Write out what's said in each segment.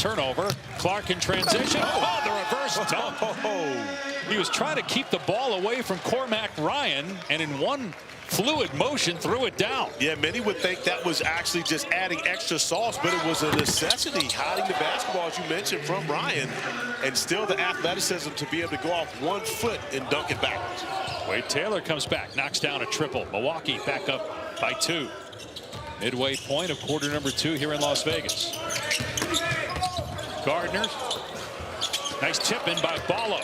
turnover. Clark in transition. Oh, the reverse dunk. He was trying to keep the ball away from Cormac Ryan, and in one fluid motion threw it down. Yeah, many would think that was actually just adding extra sauce, but it was a necessity, hiding the basketball, as you mentioned, from Ryan, and still the athleticism to be able to go off 1 foot and dunk it backwards. Wade Taylor comes back, knocks down a triple. Milwaukee back up by 2. Midway point of quarter number 2 here in Las Vegas. Gardner. Nice tip in by Ballo.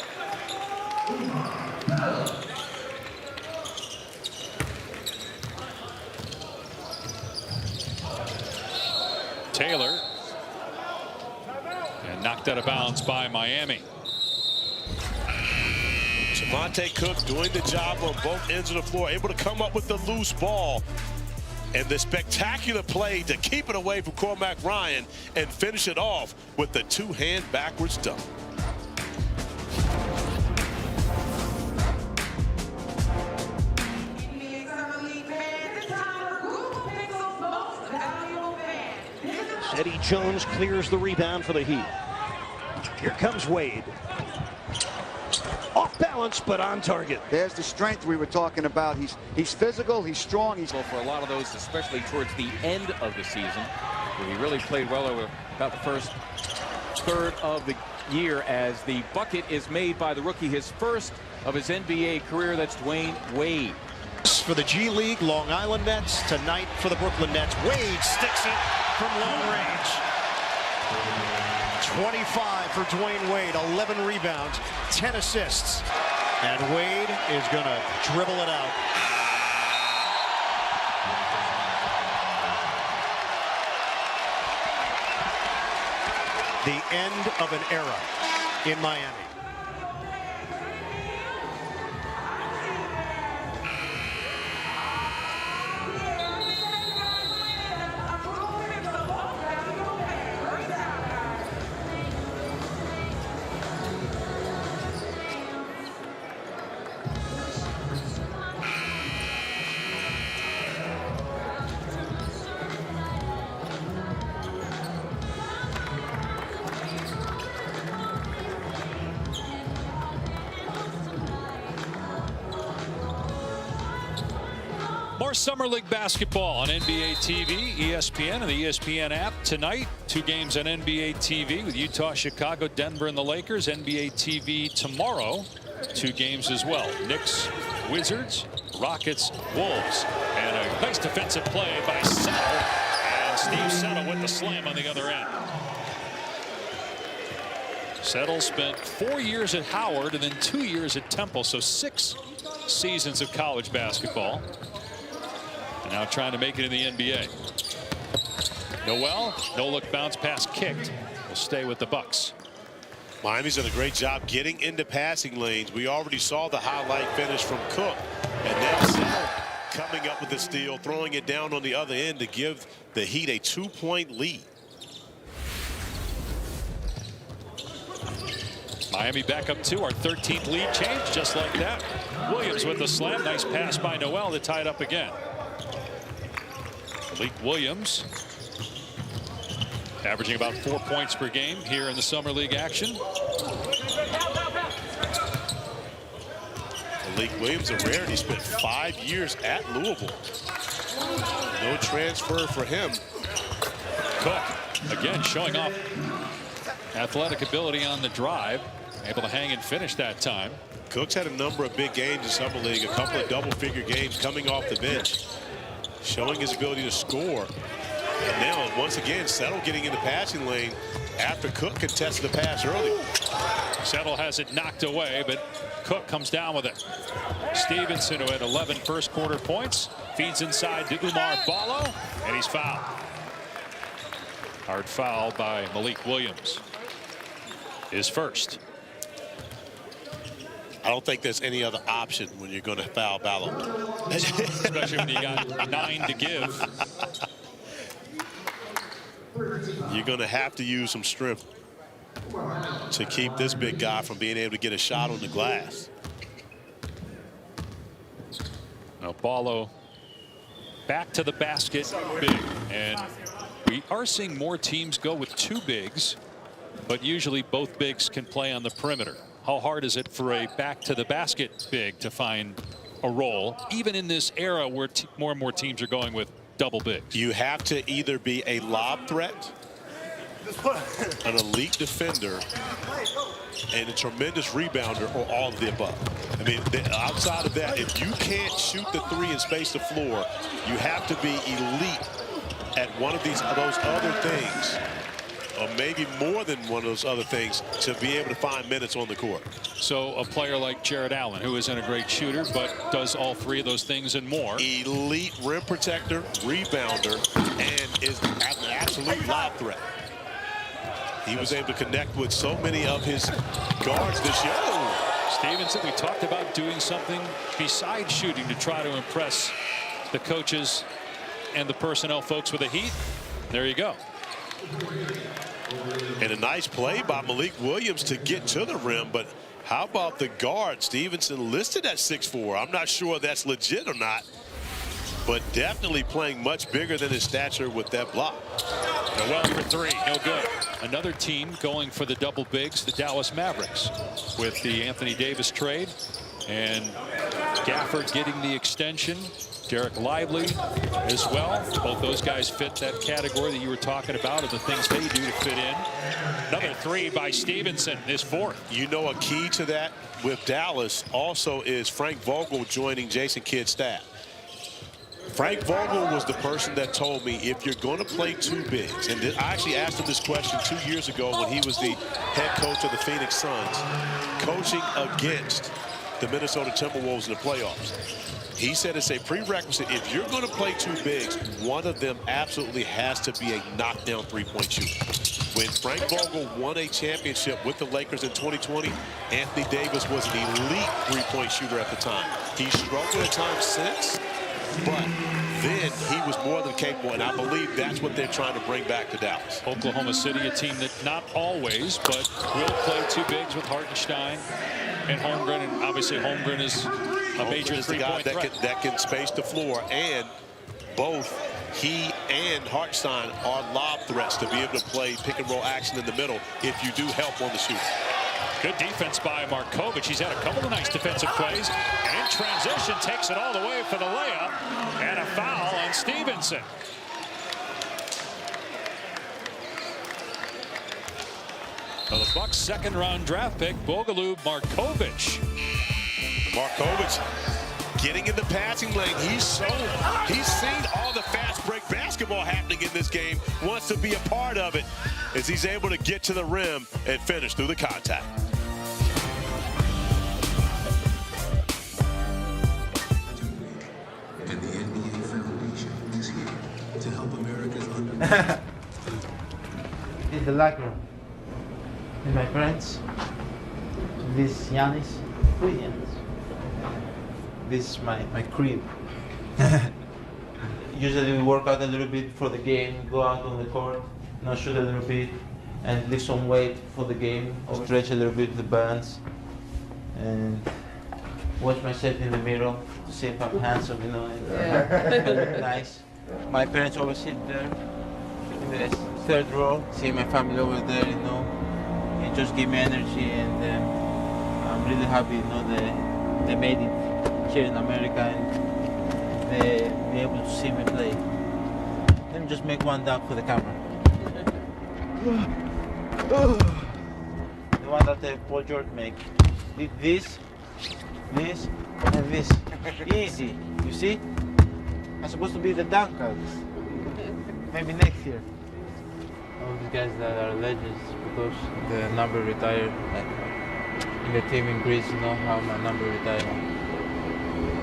Taylor. And knocked out of bounds by Miami. Javonte Cook doing the job on both ends of the floor, able to come up with the loose ball. And the spectacular play to keep it away from Cormac Ryan and finish it off with the 2-hand backwards dunk. Eddie Jones clears the rebound for the Heat. Here comes Wade. Off balance, but on target. There's the strength we were talking about. He's physical, he's strong. He's for a lot of those, especially towards the end of the season, where he really played well over about the first third of the year, as the bucket is made by the rookie, his first of his NBA career. That's Dwayne Wade. For the G League, Long Island Nets, tonight for the Brooklyn Nets. Wade sticks it from long range. 25 for Dwayne Wade, 11 rebounds, 10 assists. And Wade is going to dribble it out. The end of an era in Miami. More Summer League basketball on NBA TV, ESPN, and the ESPN app. Tonight, 2 games on NBA TV with Utah, Chicago, Denver, and the Lakers. NBA TV tomorrow, 2 games as well. Knicks, Wizards, Rockets, Wolves. And a nice defensive play by Settle. And Steve Settle with the slam on the other end. Settle spent 4 years at Howard and then 2 years at Temple, so 6 seasons of college basketball. Now trying to make it in the NBA. Noel, no-look bounce pass kicked. Will stay with the Bucks. Miami's done a great job getting into passing lanes. We already saw the highlight finish from Cook. And now Settle coming up with the steal, throwing it down on the other end to give the Heat a 2-point lead. Miami back up 2, our 13th lead change just like that. Williams with the slam. Nice pass by Noel to tie it up again. Malik Williams averaging about 4 points per game here in the Summer League action. Malik Williams, a rarity, spent 5 years at Louisville. No transfer for him. Cook again showing off athletic ability on the drive, able to hang and finish that time. Cook's had a number of big games in Summer League, a couple of double-figure games coming off the bench, showing his ability to score. And now, once again, Settle getting in the passing lane after Cook contested the pass early. Settle has it knocked away, but Cook comes down with it. Stevenson, who had 11 first-quarter points, feeds inside to Umar Ballo, and he's fouled. Hard foul by Malik Williams. His first. I don't think there's any other option when you're going to foul Ballo. Especially when you got 9 to give. You're going to have to use some strength to keep this big guy from being able to get a shot on the glass. Now Ballo back to the basket big. And we are seeing more teams go with 2 bigs but usually both bigs can play on the perimeter. How hard is it for a back-to-the-basket big to find a role, even in this era where more and more teams are going with double bigs? You have to either be a lob threat, an elite defender, and a tremendous rebounder, or all of the above. I mean, outside of that, if you can't shoot the three and space the floor, you have to be elite at one of those other things, or maybe more than one of those other things, to be able to find minutes on the court. So a player like Jared Allen, who isn't a great shooter, but does all three of those things and more. Elite rim protector, rebounder, and is an absolute lob threat. He was able to connect with so many of his guards this year. Stevenson, we talked about doing something besides shooting to try to impress the coaches and the personnel folks with the Heat. There you go. And a nice play by Malik Williams to get to the rim, but how about the guard? Stevenson listed at 6'4". I'm not sure that's legit or not, but definitely playing much bigger than his stature with that block. Noel for three, no good. Another team going for the double bigs, the Dallas Mavericks, with the Anthony Davis trade, and Gafford getting the extension. Derek Lively as well. Both those guys fit that category that you were talking about, of the things they do to fit in. Another three by Stevenson, his fourth. You know, a key to that with Dallas also is Frank Vogel joining Jason Kidd's staff. Frank Vogel was the person that told me, if you're going to play two bigs, and I actually asked him this question 2 years ago when he was the head coach of the Phoenix Suns, coaching against the Minnesota Timberwolves in the playoffs. He said it's a prerequisite. If you're going to play two bigs, one of them absolutely has to be a knockdown three-point shooter. When Frank Vogel won a championship with the Lakers in 2020, Anthony Davis was an elite three-point shooter at the time. He struggled at times since, but then he was more than capable, and I believe that's what they're trying to bring back to Dallas. Oklahoma City, a team that not always, but will play two bigs with Hartenstein and Holmgren, and obviously Holmgren is a major three-point threat. That can space the floor, and both he and Hartenstein are lob threats to be able to play pick-and-roll action in the middle if you do help on the shoot. Good defense by Markovic. He's had a couple of nice defensive plays, and in transition takes it all the way for the layup, and a foul on Stevenson. So the Bucks' second-round draft pick, Bogolu Markovic. Markovic getting in the passing lane. He's seen all the fast break basketball happening in this game, wants to be a part of it as he's able to get to the rim and finish through the contact. And the NBA Foundation is here to help America's under. In the locker room. And my friends. This is Giannis. Williams. This is my crib. Usually we work out a little bit for the game, go out on the court, shoot a little bit, and lift some weight for the game, stretch a little bit with the bands, and watch myself in the mirror to see if I'm handsome, and I look nice. My parents always sit there in the third row, see my family over there, it just gives me energy, and I'm really happy, they made it here in America, and they be able to see me play. Let me just make one dunk for the camera. The one that Paul George make. Did this, and this. Easy, you see? I'm supposed to be the dunker. Maybe next year. All these guys that are legends because the number retired. In the team in Greece, how my number retired.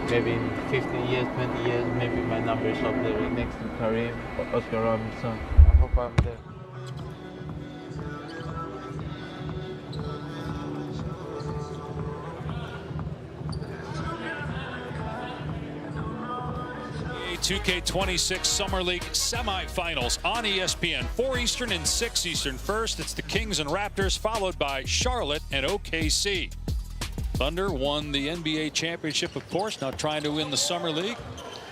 Maybe in 15 years, 20 years, maybe my number is up there next to Kareem or Oscar Robinson. I hope I'm there. $2K26 Summer League semifinals on ESPN. 4 Eastern and 6 Eastern. First, it's the Kings and Raptors, followed by Charlotte and OKC. Thunder won the NBA championship, of course, now trying to win the Summer League.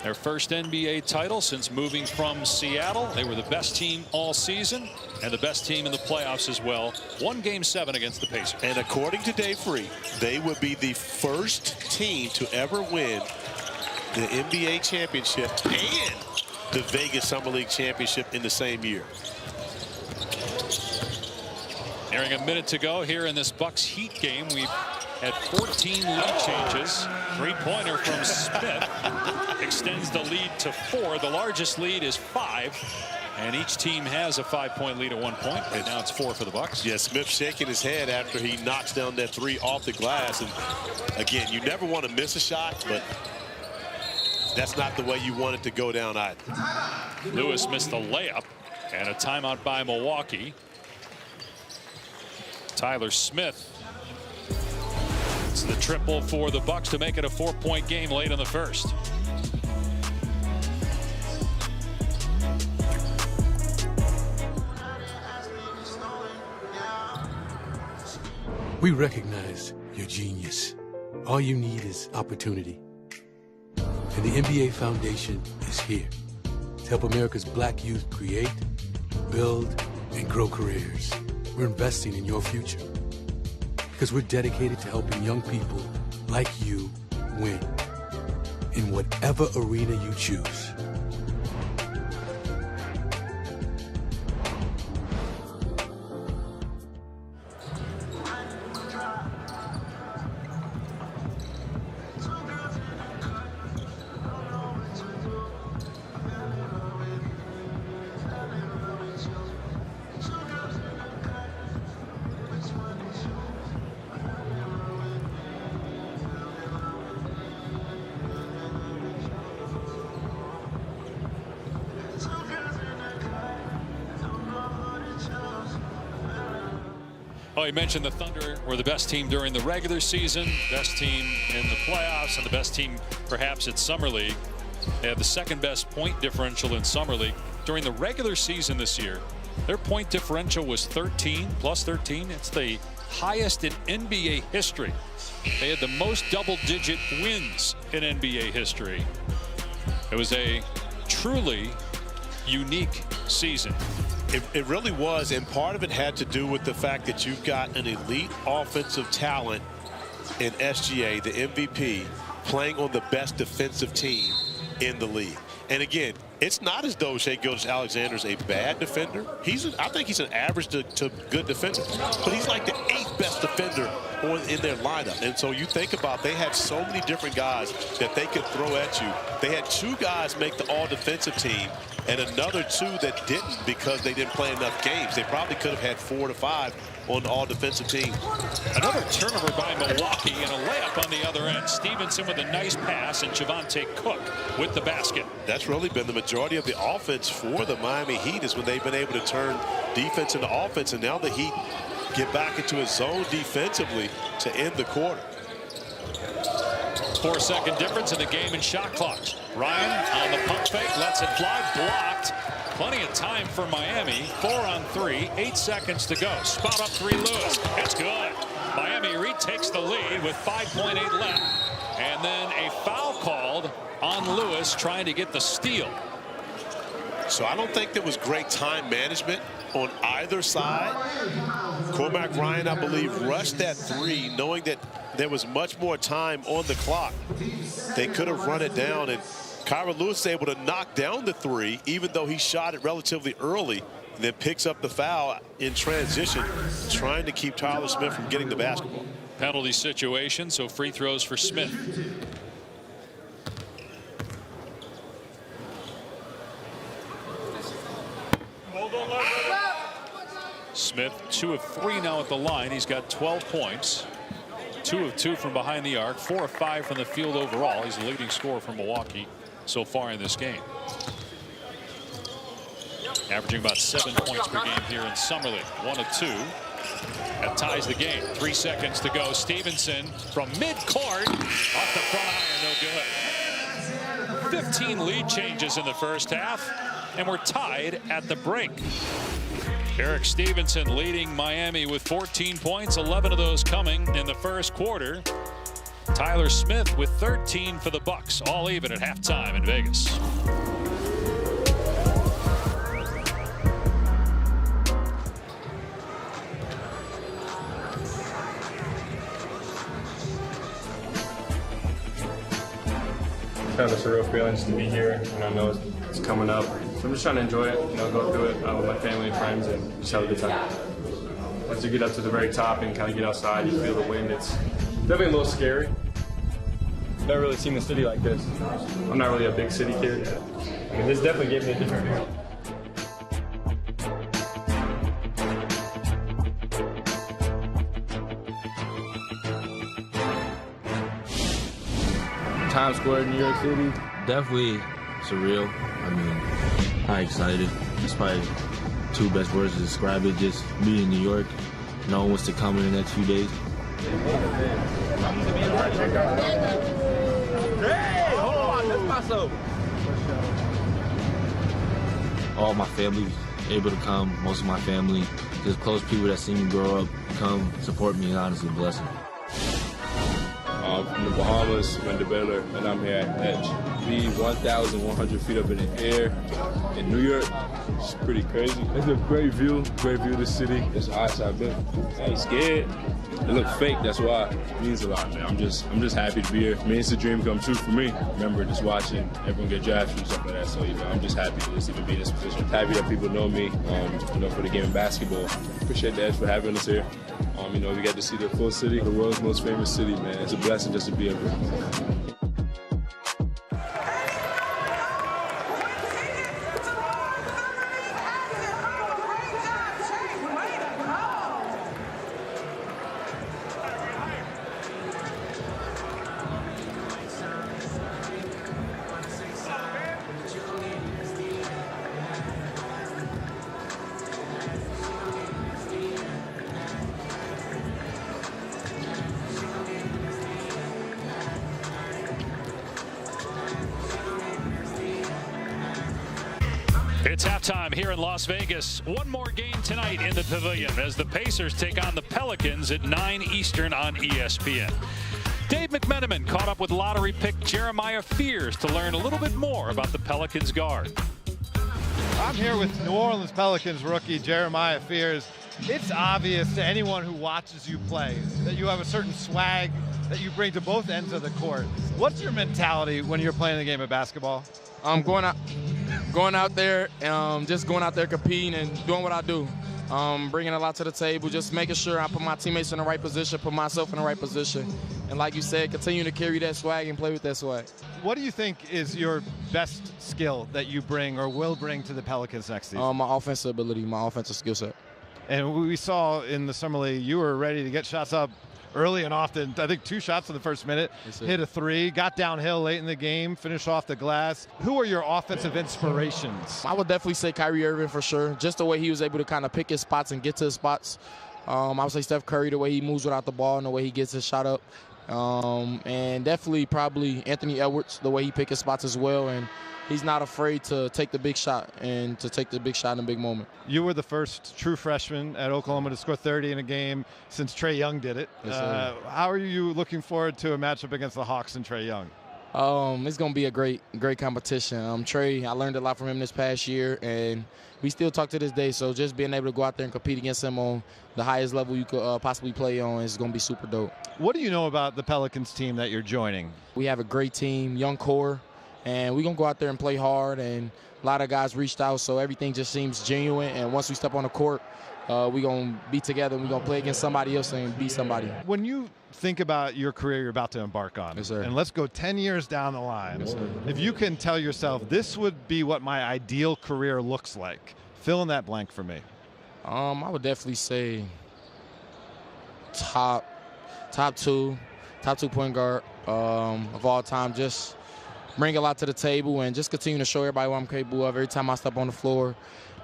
Their first NBA title since moving from Seattle. They were the best team all season and the best team in the playoffs as well. Won Game 7 against the Pacers. And according to Dave Free, they would be the first team to ever win the NBA championship and the Vegas Summer League championship in the same year. Nearing a minute to go here in this Bucks Heat game. We've had 14 lead changes. Three-pointer from Smith extends the lead to 4. The largest lead is 5. And each team has a 5-point lead at one point. Right now it's 4 for the Bucks. Yeah, Smith shaking his head after he knocks down that 3 off the glass. And again, you never want to miss a shot, but that's not the way you want it to go down either. Lewis missed the layup, and a timeout by Milwaukee. Tyler Smith. It's the triple for the Bucks to make it a 4-point game late in the first. We recognize your genius. All you need is opportunity. And the NBA Foundation is here to help America's black youth create, build, and grow careers. We're investing in your future because we're dedicated to helping young people like you win in whatever arena you choose. Oh, you mentioned the Thunder were the best team during the regular season, best team in the playoffs, and the best team perhaps at Summer League. They have the second best point differential in Summer League. During the regular season this year, their point differential was 13, plus 13. It's the highest in NBA history. They had the most double-digit wins in NBA history. It was a truly unique season. It really was, and part of it had to do with the fact that you've got an elite offensive talent in SGA, the MVP, playing on the best defensive team in the league. And again, it's not as though Shai Gilgeous-Alexander's a bad defender. I think he's an average to good defender, but he's like the 8th best defender in their lineup. And so you think about, they had so many different guys that they could throw at you. They had 2 guys make the all-defensive team and another 2 that didn't because they didn't play enough games. They probably could have had 4 to 5 on the all-defensive team. Another turnover by Milwaukee and a layup on the other end. Stevenson with a nice pass and Javonte Cook with the basket. That's really been the majority of the offense for the Miami Heat, is when they've been able to turn defense into offense, and now the Heat get back into a zone defensively to end the quarter. 4-second difference in the game in shot clock. Ryan on the pump fake, lets it fly, blocked. Plenty of time for Miami. 4 on 3, 8 seconds to go. Spot up 3, Lewis. It's good. Miami retakes the lead with 5.8 left. And then a foul called on Lewis trying to get the steal. So I don't think there was great time management on either side. Cormac Ryan, I believe, rushed that 3, knowing that there was much more time on the clock. They could have run it down, and Kira Lewis is able to knock down the 3, even though he shot it relatively early, and then picks up the foul in transition, trying to keep Tyler Smith from getting the basketball. Penalty situation, so free throws for Smith. Smith 2 of 3 now at the line. He's got 12 points. 2 of 2 from behind the arc. 4 of 5 from the field overall. He's the leading scorer for Milwaukee so far in this game. Averaging about 7 points per game here in Summer League. 1 of 2. That ties the game. 3 seconds to go. Stevenson from midcourt. Off the front iron. No good. 15 lead changes in the first half. And we're tied at the break. Eric Stevenson leading Miami with 14 points, 11 of those coming in the first quarter. Tyler Smith with 13 for the Bucks, all even at halftime in Vegas. Kind of a surreal feeling just to be here, and I know it's coming up. So I'm just trying to enjoy it, go through it with my family and friends and just have a good time. Once you get up to the very top and kind of get outside, you feel the wind. It's definitely a little scary. Never really seen the city like this. I'm not really a big city kid. I mean, this definitely gave me a different feel. Times Square, New York City, definitely surreal. I mean, I'm excited. It's probably two best words to describe it. Just being in New York, knowing what's to come in the next few days. Hey, hold on, that's myself. All my family able to come, most of my family, just close people that see me grow up, come support me, and honestly, bless them. From the Bahamas, went to Baylor, and I'm here at Edge. Be 1,100 feet up in the air in New York. It's pretty crazy. It's a great view of the city. It's the highest I've been. I ain't scared. It look fake, that's why. It means a lot, man. I'm just happy to be here. I mean, it's a dream come true for me. Remember just watching everyone get drafted and stuff like that. So, I'm just happy to just even be in this position. Happy that people know me, for the game of basketball. Appreciate the Edge for having us here. We get to see the full city, the world's most famous city, man. It's a blessing just to be up here. It's halftime here in Las Vegas. One more game tonight in the Pavilion as the Pacers take on the Pelicans at 9 Eastern on ESPN. Dave McMenamin caught up with lottery pick Jeremiah Fears to learn a little bit more about the Pelicans guard. I'm here with New Orleans Pelicans rookie Jeremiah Fears. It's obvious to anyone who watches you play that you have a certain swag that you bring to both ends of the court. What's your mentality when you're playing the game of basketball? Going out there, just going out there competing and doing what I do. Bringing a lot to the table, just making sure I put my teammates in the right position, put myself in the right position. And like you said, continue to carry that swag and play with that swag. What do you think is your best skill that you bring or will bring to the Pelicans next season? My offensive ability, my offensive skill set. And we saw in the Summer League, you were ready to get shots up early and often. I think 2 shots in the first minute, hit a 3, got downhill late in the game, finished off the glass. Who are your offensive inspirations? I would definitely say Kyrie Irving for sure. Just the way he was able to kind of pick his spots and get to his spots. I would say Steph Curry, the way he moves without the ball and the way he gets his shot up. And definitely probably Anthony Edwards, the way he picks his spots as well. And he's not afraid to take the big shot and to take the big shot in a big moment. You were the first true freshman at Oklahoma to score 30 in a game since Trae Young did it. Yes, how are you looking forward to a matchup against the Hawks and Trae Young? It's going to be a great competition. Trae, I learned a lot from him this past year, and we still talk to this day. So just being able to go out there and compete against him on the highest level you could possibly play on is going to be super dope. What do you know about the Pelicans team that you're joining? We have a great team, young core. And we're going to go out there and play hard, and a lot of guys reached out, so everything just seems genuine. And once we step on the court, we're going to be together, and we're going to play against somebody else and beat somebody. When you think about your career you're about to embark on, yes, sir. And let's go 10 years down the line, yes, sir. If you can tell yourself this would be what my ideal career looks like, fill in that blank for me. I would definitely say top two point guard of all time. Just bring a lot to the table and just continue to show everybody what I'm capable of every time I step on the floor,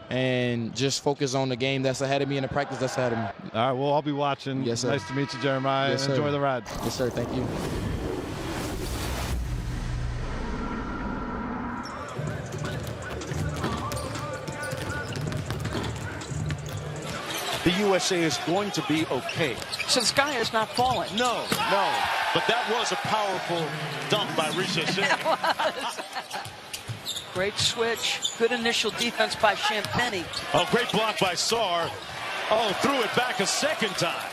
and just focus on the game that's ahead of me and the practice that's ahead of me. All right, well, I'll be watching. Yes, sir. Nice to meet you, Jeremiah. Yes, Enjoy sir. the ride. Yes, sir. Thank you. The USA is going to be okay. So the sky is not falling. No. But that was a powerful dunk by Risha Singh. Great switch. Good initial defense by Champagnie. Oh, great block by Sarr. Oh, threw it back a second time.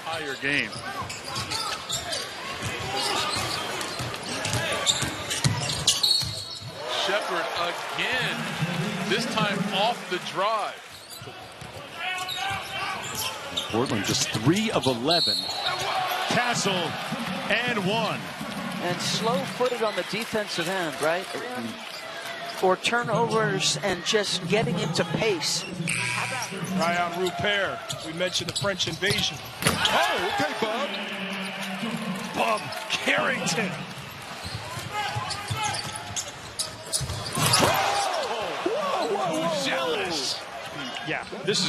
Higher game. Shepherd again, this time off the drive. Portland just 3 of 11. Castle and 1. And slow-footed on the defensive end, right? For turnovers and just getting into pace. Ryan Rupert. We mentioned the French invasion. Oh, okay, Bob. Bob Carrington. Whoa, jealous. Yeah, this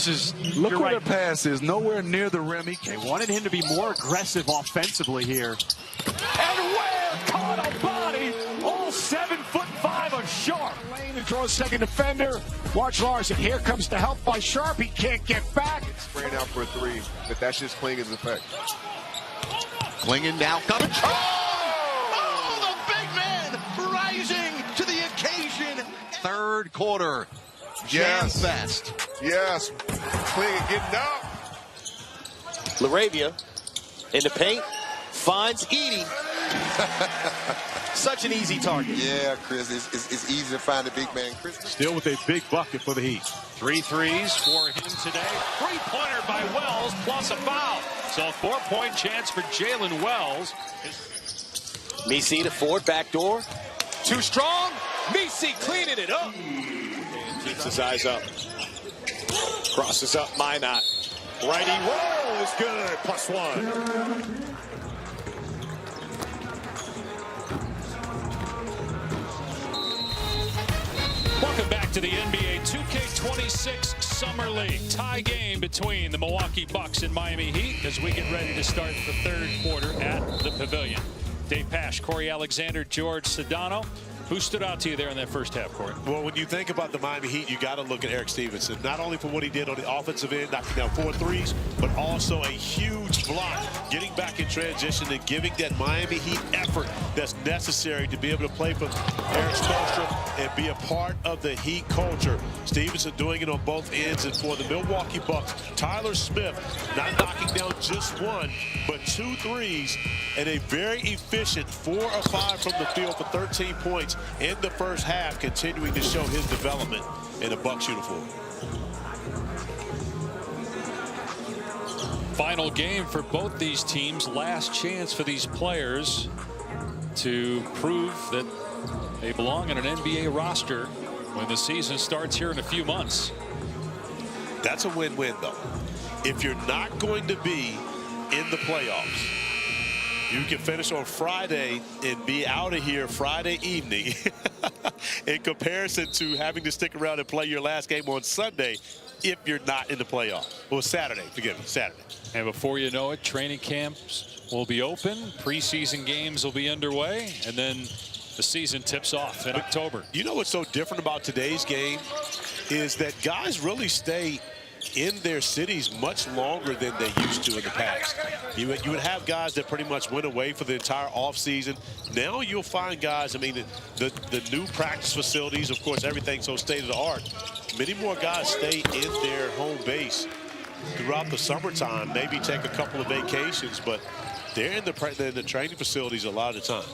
is. Look where right. the pass is. Nowhere near the rim. They wanted him to be more aggressive offensively here. And Ware caught a body. All 7'5" of Sharp. Lane and throws second defender. Watch Larson. Here comes the help by Sharp. He can't get back. Spraying out for a 3, but that's just Klingen's effect. Klingen now coming. Oh, the big man rising to the occasion. Third quarter. Yes. Jam fest. Yes. Klingen getting up. LaRavia in the paint finds Edey. Such an easy target. Yeah, Chris, it's easy to find a big man. Chris still with a big bucket for the Heat. 3 threes for him today. 3-pointer by Wells plus a foul. So a 4-point chance for Jalen Wells. Messi to Ford, back door. Too strong. Messi cleaning it up. Keeps his eyes up. Crosses up, Minot. Righty roll is good. +1. Welcome back to the NBA 2K26 Summer League. Tie game between the Milwaukee Bucks and Miami Heat as we get ready to start the third quarter at the Pavilion. Dave Pasch, Corey Alexander, George Sedano. Who stood out to you there in that first half, Corey? Well, when you think about the Miami Heat, you got to look at Eric Stevenson. Not only for what he did on the offensive end, knocking down 4 threes, but also a huge block, getting back in transition and giving that Miami Heat effort that's necessary to be able to play for Eric Spoelstra and be a part of the Heat culture. Stevenson doing it on both ends, and for the Milwaukee Bucks, Tyler Smith not knocking down just 1, but 2 threes, and a very efficient 4 of 5 from the field for 13 points in the first half, continuing to show his development in a Bucks uniform. Final game for both these teams. Last chance for these players to prove that they belong in an NBA roster when the season starts here in a few months. That's a win-win, though. If you're not going to be in the playoffs, you can finish on Friday and be out of here Friday evening in comparison to having to stick around and play your last game on Sunday if you're not in the playoffs. Well, Saturday, forgive me, Saturday. And before you know it, training camps will be open, preseason games will be underway, and then the season tips off in October. You know what's so different about today's game is that guys really stay in their cities much longer than they used to in the past. You would have guys that pretty much went away for the entire offseason. Now you'll find guys, I mean, the new practice facilities, of course, everything's so state-of-the-art. Many more guys stay in their home base throughout the summertime, maybe take a couple of vacations, but they're in the training facilities a lot of the time.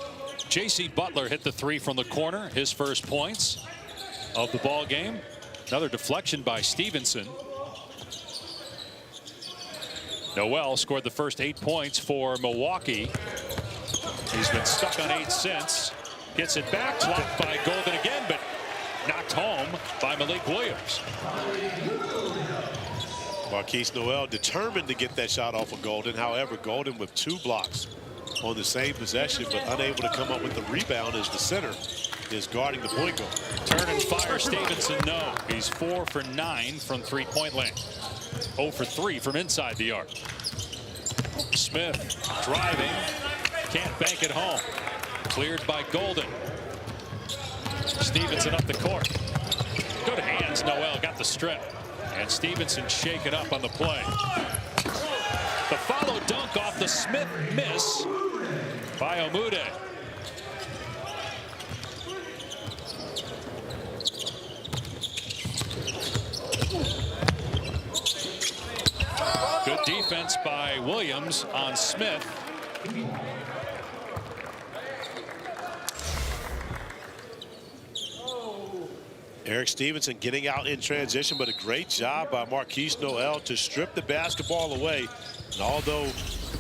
J.C. Butler hit the 3 from the corner, his first points of the ball game. Another deflection by Stevenson. Noel scored the first 8 points for Milwaukee. He's been stuck on 8 since. Gets it back, blocked by Golden again, but knocked home by Malik Williams. Marquise Noel determined to get that shot off of Golden. However, Golden with 2 blocks on the same possession, but unable to come up with the rebound as the center is guarding the point guard. Turn and fire Stevenson, no. He's 4 for 9 from 3-point land. 0 for 3 from inside the arc. Smith driving, can't bank it home. Cleared by Golden. Stevenson up the court. Good hands, Noel got the strip. And Stevenson shaken up on the play. The follow dunk off the Smith miss by Omude. Good defense by Williams on Smith. Eric Stevenson getting out in transition, but a great job by Marquise Noel to strip the basketball away. And although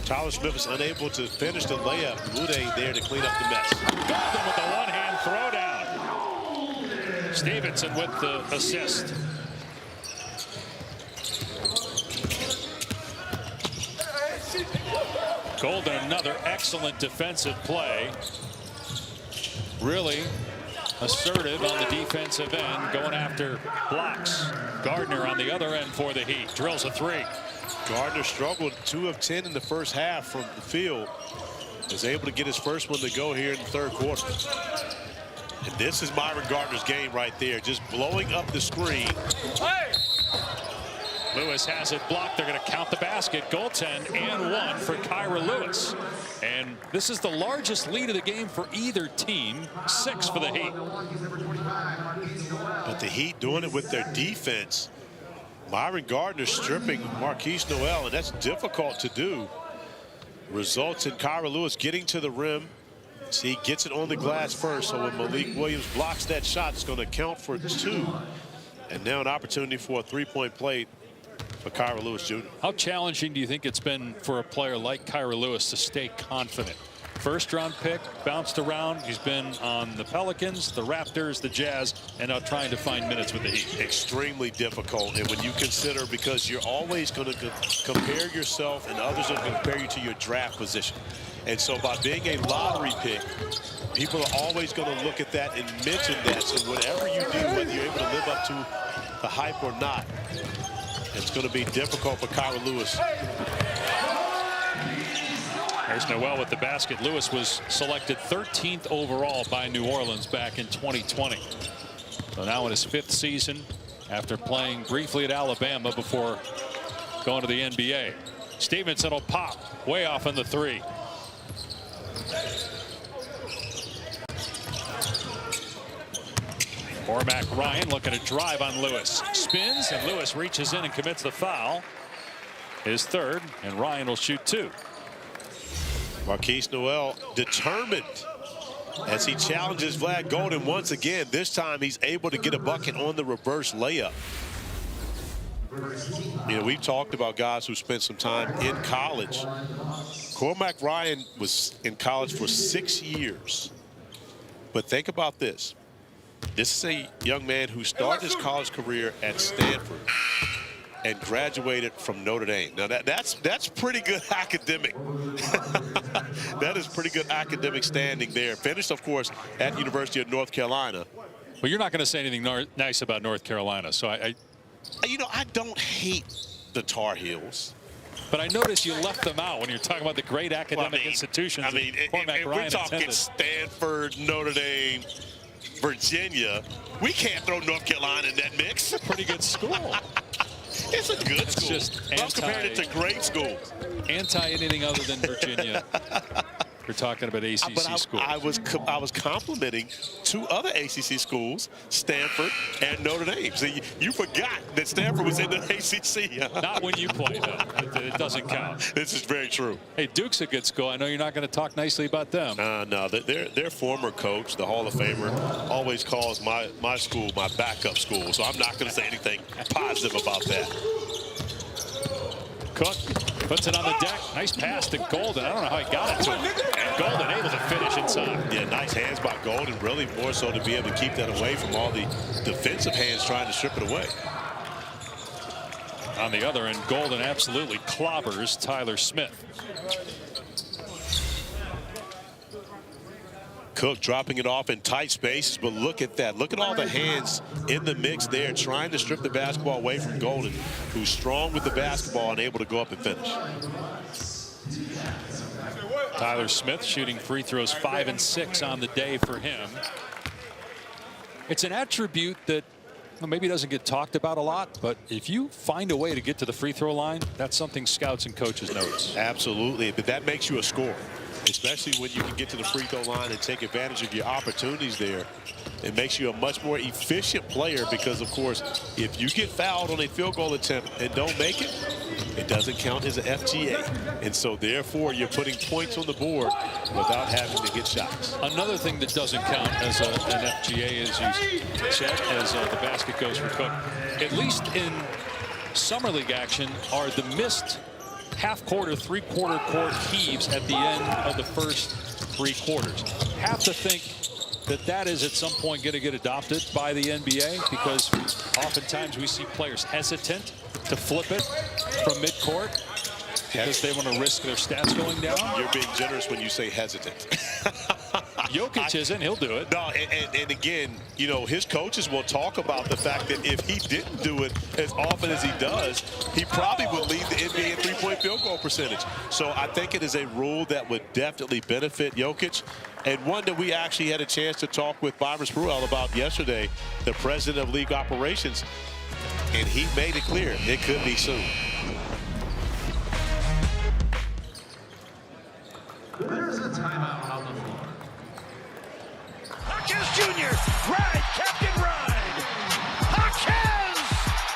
Tyler Smith is unable to finish the layup, Mude there to clean up the mess. Golden with the one-hand throwdown. Stevenson with the assist. Golden, another excellent defensive play. Really assertive on the defensive end, going after blocks. Gardner on the other end for the Heat. Drills a three. Gardner struggled 2 of 10 in the first half from the field. Was able to get his first one to go here in the third quarter. And this is Myron Gardner's game right there, just blowing up the screen. Hey! Lewis has it blocked. They're going to count the basket. Goaltend and one for Kyra Lewis. And this is the largest lead of the game for either team. 6 for the Heat. But the Heat doing it with their defense. Myron Gardner stripping Marquise Noel, and that's difficult to do. Results in Kyra Lewis getting to the rim. See, he gets it on the glass first, so when Malik Williams blocks that shot, it's going to count for 2. And now an opportunity for a three-point play for Kyra Lewis Jr. How challenging do you think it's been for a player like Kyra Lewis to stay confident? First-round pick, bounced around. He's been on the Pelicans, the Raptors, the Jazz, and now trying to find minutes with the Heat. Extremely difficult. And when you consider, because you're always going to compare yourself and others are going to compare you to your draft position. And so by being a lottery pick, people are always going to look at that and mention that. So whatever you do, whether you're able to live up to the hype or not, it's going to be difficult for Kyra Lewis. There's Noel with the basket. Lewis was selected 13th overall by New Orleans back in 2020. So now in his 5th season, after playing briefly at Alabama before going to the NBA. Stevenson will pop way off on the three. Cormac Ryan looking to drive on Lewis. Spins, and Lewis reaches in and commits the foul. His third, and Ryan will shoot 2. Marquise Noel determined as he challenges Vlad Golden once again. This time he's able to get a bucket on the reverse layup. You know, we've talked about guys who spent some time in college. Cormac Ryan was in college for 6 years. But think about this. This is a young man who started his college career at Stanford and graduated from Notre Dame. Now that's pretty good academic. That is pretty good academic standing there. Finished, of course, at the University of North Carolina. Well, you're not going to say anything nice about North Carolina, so you know, I don't hate the Tar Heels. But I noticed you left them out when you're talking about the great academic institutions. I mean, if we're talking Stanford, Notre Dame, Virginia, we can't throw North Carolina in that mix. It's a pretty good school. It's a good school. Just I'm comparing it to great schools. Anti anything other than Virginia. We're talking about ACC schools. I was complimenting 2 other ACC schools, Stanford and Notre Dame. So you forgot that Stanford was in the ACC. Not when you play, though. It doesn't count. This is very true. Hey, Duke's a good school. I know you're not going to talk nicely about them. No, their former coach, the Hall of Famer, always calls my school my backup school. So I'm not going to say anything positive about that. Cook puts it on the deck. Nice pass to Golden. I don't know how he got it to him. And Golden able to finish inside. Yeah, nice hands by Golden. Really more so to be able to keep that away from all the defensive hands trying to strip it away. On the other end, Golden absolutely clobbers Tyler Smith. Cook dropping it off in tight spaces, but look at that. Look at all the hands in the mix there trying to strip the basketball away from Golden, who's strong with the basketball and able to go up and finish. Tyler Smith shooting free throws 5 and 6 on the day for him. It's an attribute that well, maybe doesn't get talked about a lot, but if you find a way to get to the free throw line, that's something scouts and coaches notice. Absolutely, but that makes you a scorer, especially when you can get to the free throw line and take advantage of your opportunities there. It makes you a much more efficient player because, of course, if you get fouled on a field goal attempt and don't make it, it doesn't count as an FGA. And so, therefore, you're putting points on the board without having to get shots. Another thing that doesn't count as an FGA, as you said, as the basket goes for Cook, at least in summer league action, are the missed half-quarter, three-quarter court heaves at the end of the first 3 quarters. Have to think that is at some point going to get adopted by the NBA, because oftentimes we see players hesitant to flip it from midcourt because they want to risk their stats going down. You're being generous when you say hesitant. Jokic isn't. He'll do it. No, and again, you know, his coaches will talk about the fact that if he didn't do it as often as he does, he probably would lead the NBA in three-point field goal percentage. So I think it is a rule that would definitely benefit Jokic, and one that we actually had a chance to talk with Byron Spruill about yesterday, the president of league operations, and he made it clear it could be soon. There's a timeout on the floor. Jaquez Jr. Ride, Captain Ride. Jaquez!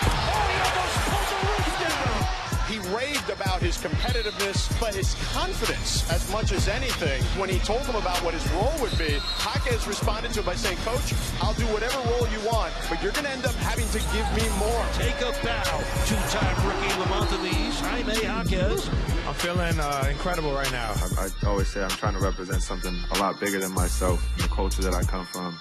Oh, he almost pulled the roof down. He raved about his competitiveness, but his confidence as much as anything. When he told him about what his role would be, Jaquez responded to it by saying, Coach, I'll do whatever role you want, but you're going to end up having to give me more. Take a bow. Two-time rookie Lamont of the East, Jaime Jaquez. I'm feeling incredible right now. I always say I'm trying to represent something a lot bigger than myself, the culture that I come from.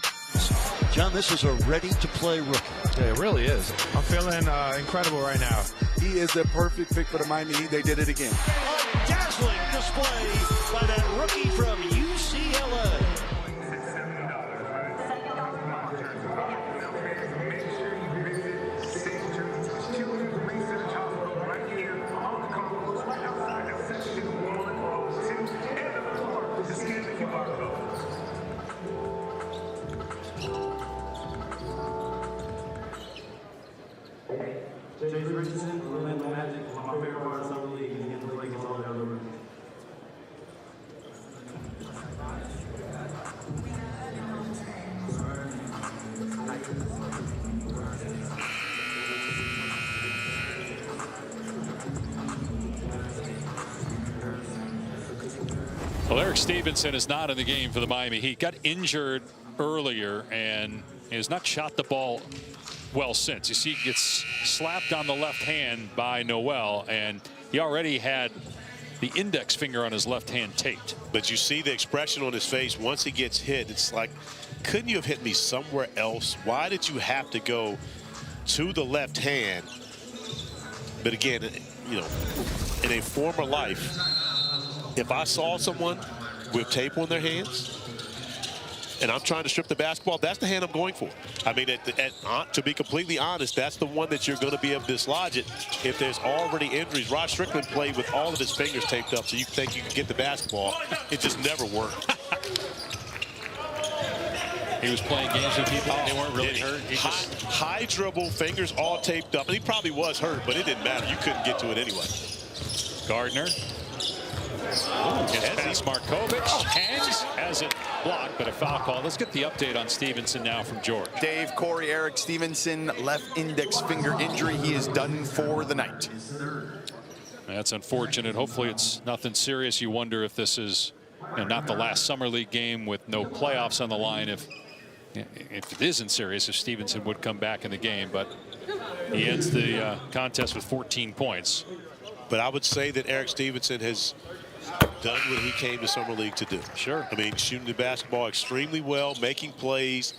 John, this is a ready-to-play rookie. Yeah, it really is. I'm feeling incredible right now. He is the perfect pick for the Miami Heat. They did it again. A dazzling display by that rookie from UCLA. James Richardson, Orlando Magic. My favorite part of summer league is getting to play against all the other rookies. Well, Eric Stevenson is not in the game for the Miami Heat. Got injured earlier and has not shot the ball well since. You see, he gets slapped on the left hand by Noel, and he already had the index finger on his left hand taped. But you see the expression on his face once he gets hit. It's like, couldn't you have hit me somewhere else? Why did you have to go to the left hand? But again, you know, in a former life, if I saw someone with tape on their hands and I'm trying to strip the basketball, that's the hand I'm going for. I mean, to be completely honest, that's the one that you're going to be able to dislodge it if there's already injuries. Rod Strickland played with all of his fingers taped up, so you think you can get the basketball. It just never worked. He was playing games with people and they weren't really hurt. He high dribble, fingers all taped up, and he probably was hurt, but it didn't matter. You couldn't get to it anyway. Gardner. Gets Markovic. Hangs, has it blocked, but a foul call. Let's get the update on Stevenson now from George. Dave, Corey, Eric Stevenson, left index finger injury. He is done for the night. That's unfortunate. Hopefully it's nothing serious. You wonder if this is not the last summer league game with no playoffs on the line. If it isn't serious, if Stevenson would come back in the game, but he ends the contest with 14 points. But I would say that Eric Stevenson has done what he came to Summer League to do. Sure. I mean, shooting the basketball extremely well, making plays,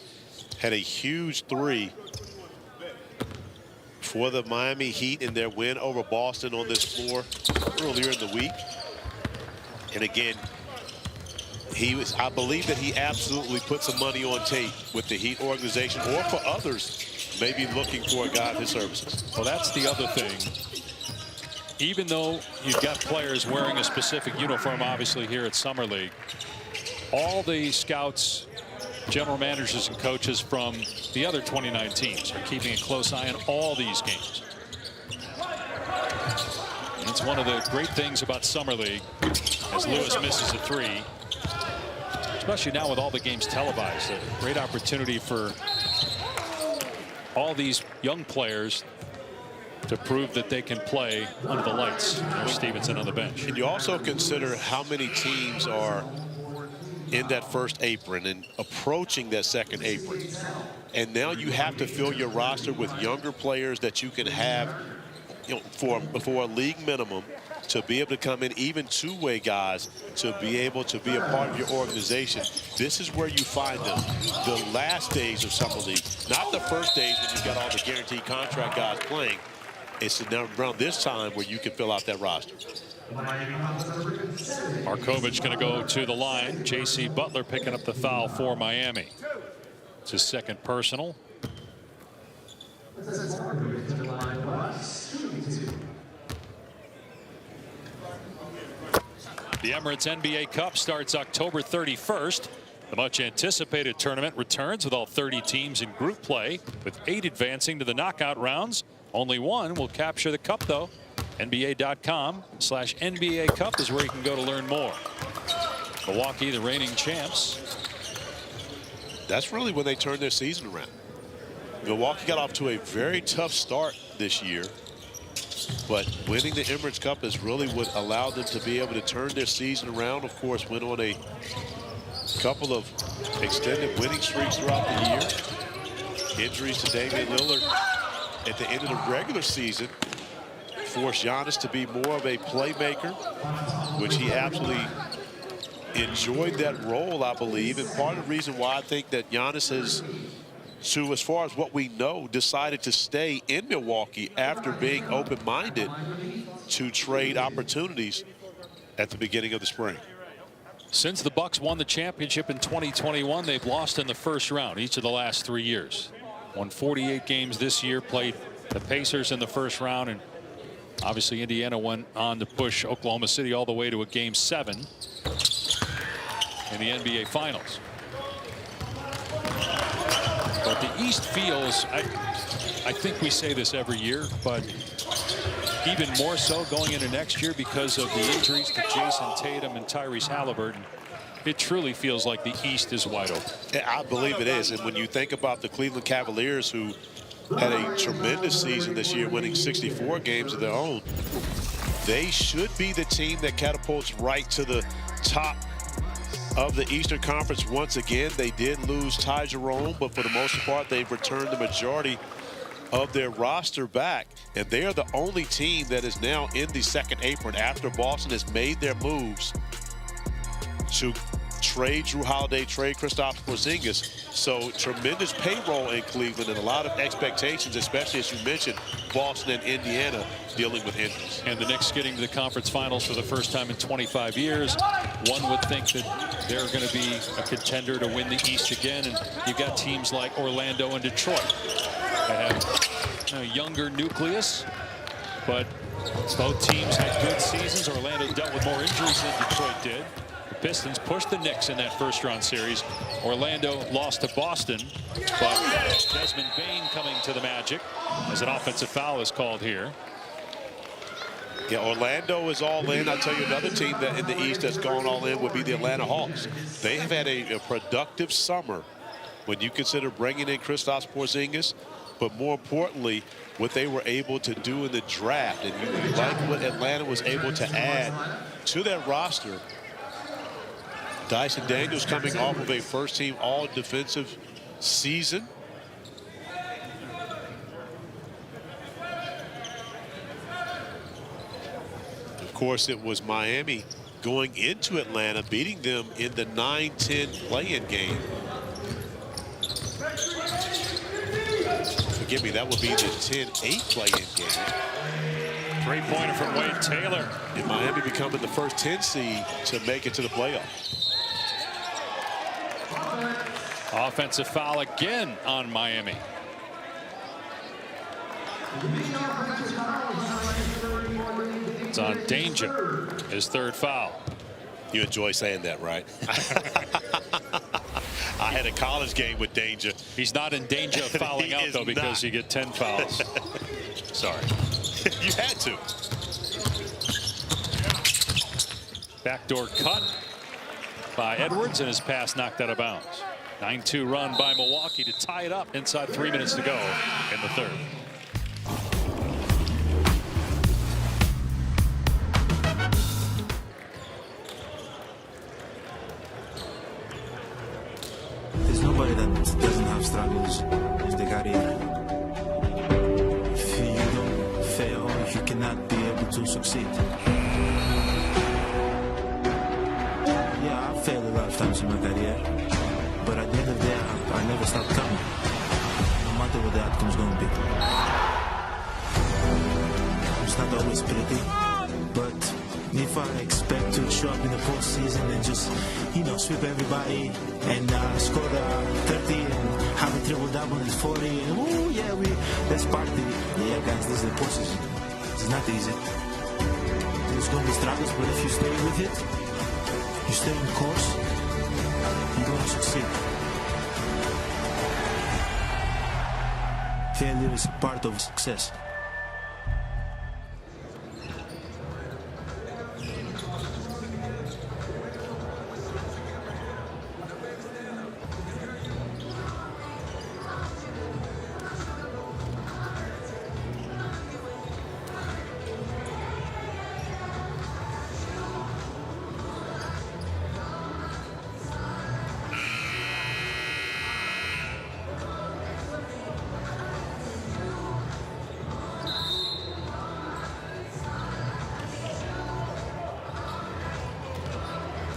had a huge three for the Miami Heat in their win over Boston on this floor earlier in the week. And again, I believe that he absolutely put some money on tape with the Heat organization or for others maybe looking for a guy of his services. Well, that's the other thing. Even though you've got players wearing a specific uniform, obviously, here at Summer League, all the scouts general managers and coaches from the other 29 teams are keeping a close eye on all these games. And it's one of the great things about Summer League, as Lewis misses a three, especially now with all the games televised. A great opportunity for all these young players to prove that they can play under the lights. There's Stevenson on the bench. And you also consider how many teams are in that first apron and approaching that second apron. And now you have to fill your roster with younger players that you can have, you know, for a league minimum, to be able to come in, even two-way guys, to be able to be a part of your organization. This is where you find them, the last days of Summer League, not the first days when you've got all the guaranteed contract guys playing. It's now around this time where you can fill out that roster. Markovich going to go to the line. J.C. Butler picking up the foul for Miami. It's his second personal. The Emirates NBA Cup starts October 31st. The much anticipated tournament returns with all 30 teams in group play, with 8 advancing to the knockout rounds. Only one will capture the cup, though. NBA.com/NBA Cup is where you can go to learn more. Milwaukee, the reigning champs. That's really when they turned their season around. Milwaukee got off to a very tough start this year, but winning the Emirates Cup is really what allowed them to be able to turn their season around. Of course, went on a couple of extended winning streaks throughout the year. Injuries to Damian Lillard at the end of the regular season forced Giannis to be more of a playmaker, which he absolutely enjoyed that role, I believe. And part of the reason why I think that Giannis has, as far as what we know, decided to stay in Milwaukee after being open-minded to trade opportunities at the beginning of the spring. Since the Bucks won the championship in 2021, they've lost in the first round each of the last 3 years. Won 48 games this year, played the Pacers in the first round, and obviously Indiana went on to push Oklahoma City all the way to a Game 7 in the NBA Finals. But the East feels, I think we say this every year, but even more so going into next year because of the injuries to Jason Tatum and Tyrese Halliburton. It truly feels like the East is wide open. I believe it is. And when you think about the Cleveland Cavaliers, who had a tremendous season this year, winning 64 games of their own, they should be the team that catapults right to the top of the Eastern Conference once again. They did lose Ty Jerome, but for the most part, they've returned the majority of their roster back. And they are the only team that is now in the second apron after Boston has made their moves to trade Jrue Holiday, trade Kristaps Porzingis. So tremendous payroll in Cleveland and a lot of expectations, especially as you mentioned, Boston and Indiana dealing with injuries. And the Knicks getting to the conference finals for the first time in 25 years. One would think that they're going to be a contender to win the East again. And you've got teams like Orlando and Detroit that have a younger nucleus, but both teams had good seasons. Orlando dealt with more injuries than Detroit did. The Pistons pushed the Knicks in that first-round series. Orlando lost to Boston, but Desmond Bane coming to the Magic as an offensive foul is called here. Yeah, Orlando is all in. I'll tell you another team that in the East that's gone all in would be the Atlanta Hawks. They have had a productive summer when you consider bringing in Kristaps Porzingis, but more importantly, what they were able to do in the draft. And you like what Atlanta was able to add to that roster. Dyson Daniels coming off of a first-team all-defensive season. Of course, it was Miami going into Atlanta, beating them in the 9-10 play-in game. Forgive me, that would be the 10-8 play-in game. Three-pointer from Wade Taylor. And Miami becoming the first 10 seed to make it to the playoffs. Offensive foul again on Miami. It's on Danger, his third foul. You enjoy saying that, right? I had a college game with danger. He's not in danger of fouling out, though, because you get 10 fouls. Sorry. You had to. Backdoor cut by Edwards, and his pass knocked out of bounds. 9-2 run by Milwaukee to tie it up inside 3 minutes to go in the third. There's nobody that doesn't have struggles in the career. If you don't fail, you cannot be able to succeed. Yeah, I've failed a lot of times in my career, but at the end of the day, I never stop coming, no matter what the outcome's going to be. It's not always pretty, but if I expect to show up in the postseason and just, sweep everybody and score 30 and have a triple-double and 40 and that's part of it. Yeah, guys, this is the postseason. It's not easy. There's going to be struggles, but if you stay with it, you stay on course, you're going to succeed. Failure is part of success.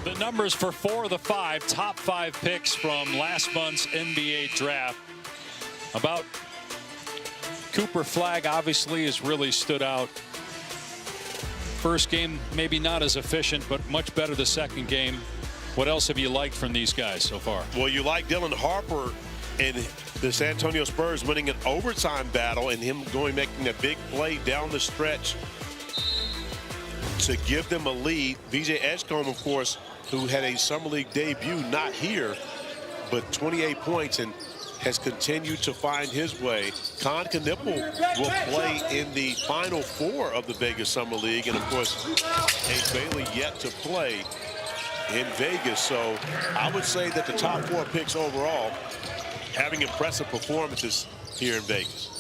The numbers for 4 of the 5 top 5 picks from last month's NBA draft. About Cooper Flagg obviously has really stood out. First game maybe not as efficient, but much better the second game. What else have you liked from these guys so far? Well, you like Dylan Harper and the San Antonio Spurs winning an overtime battle and him making a big play down the stretch to give them a lead. VJ Edgecombe, of course, who had a Summer League debut, not here, but 28 points and has continued to find his way. Con Knipple will play in the Final Four of the Vegas Summer League, and of course, Ace Bailey yet to play in Vegas. So I would say that the top 4 picks overall having impressive performances here in Vegas.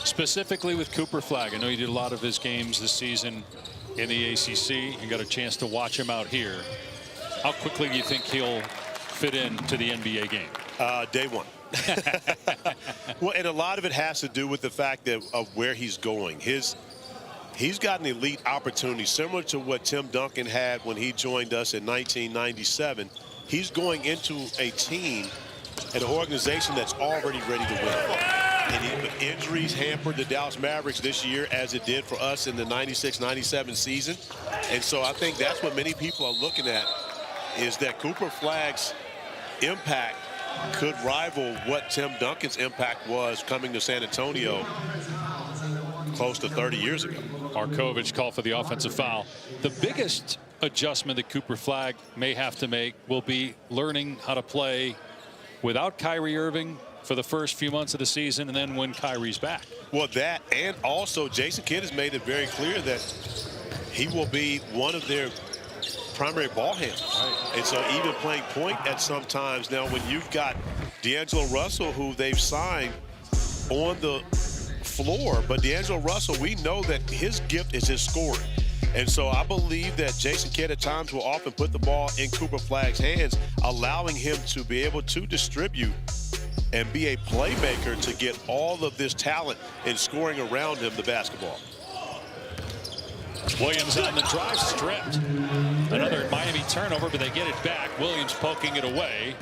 Specifically with Cooper Flagg, I know you did a lot of his games this season in the ACC. You got a chance to watch him out here. How quickly do you think he'll fit into the NBA game? Day one. Well, and a lot of it has to do with the fact that of where he's going. He's got an elite opportunity similar to what Tim Duncan had when he joined us in 1997. He's going into a team, an organization that's already ready to win. And injuries hampered the Dallas Mavericks this year as it did for us in the 96-97 season. And so I think that's what many people are looking at, is that Cooper Flagg's impact could rival what Tim Duncan's impact was coming to San Antonio close to 30 years ago. Markovich called for the offensive foul. The biggest adjustment that Cooper Flagg may have to make will be learning how to play without Kyrie Irving for the first few months of the season, and then when Kyrie's back. Well, that, and also Jason Kidd has made it very clear that he will be one of their primary ball handlers. Right. And so even playing point at some times. Now, when you've got D'Angelo Russell, who they've signed on the floor, but D'Angelo Russell, we know that his gift is his scoring. And so I believe that Jason Kidd at times will often put the ball in Cooper Flagg's hands, allowing him to be able to distribute and be a playmaker to get all of this talent and scoring around him the basketball. Williams on the drive, stripped. Another Miami turnover, but they get it back. Williams poking it away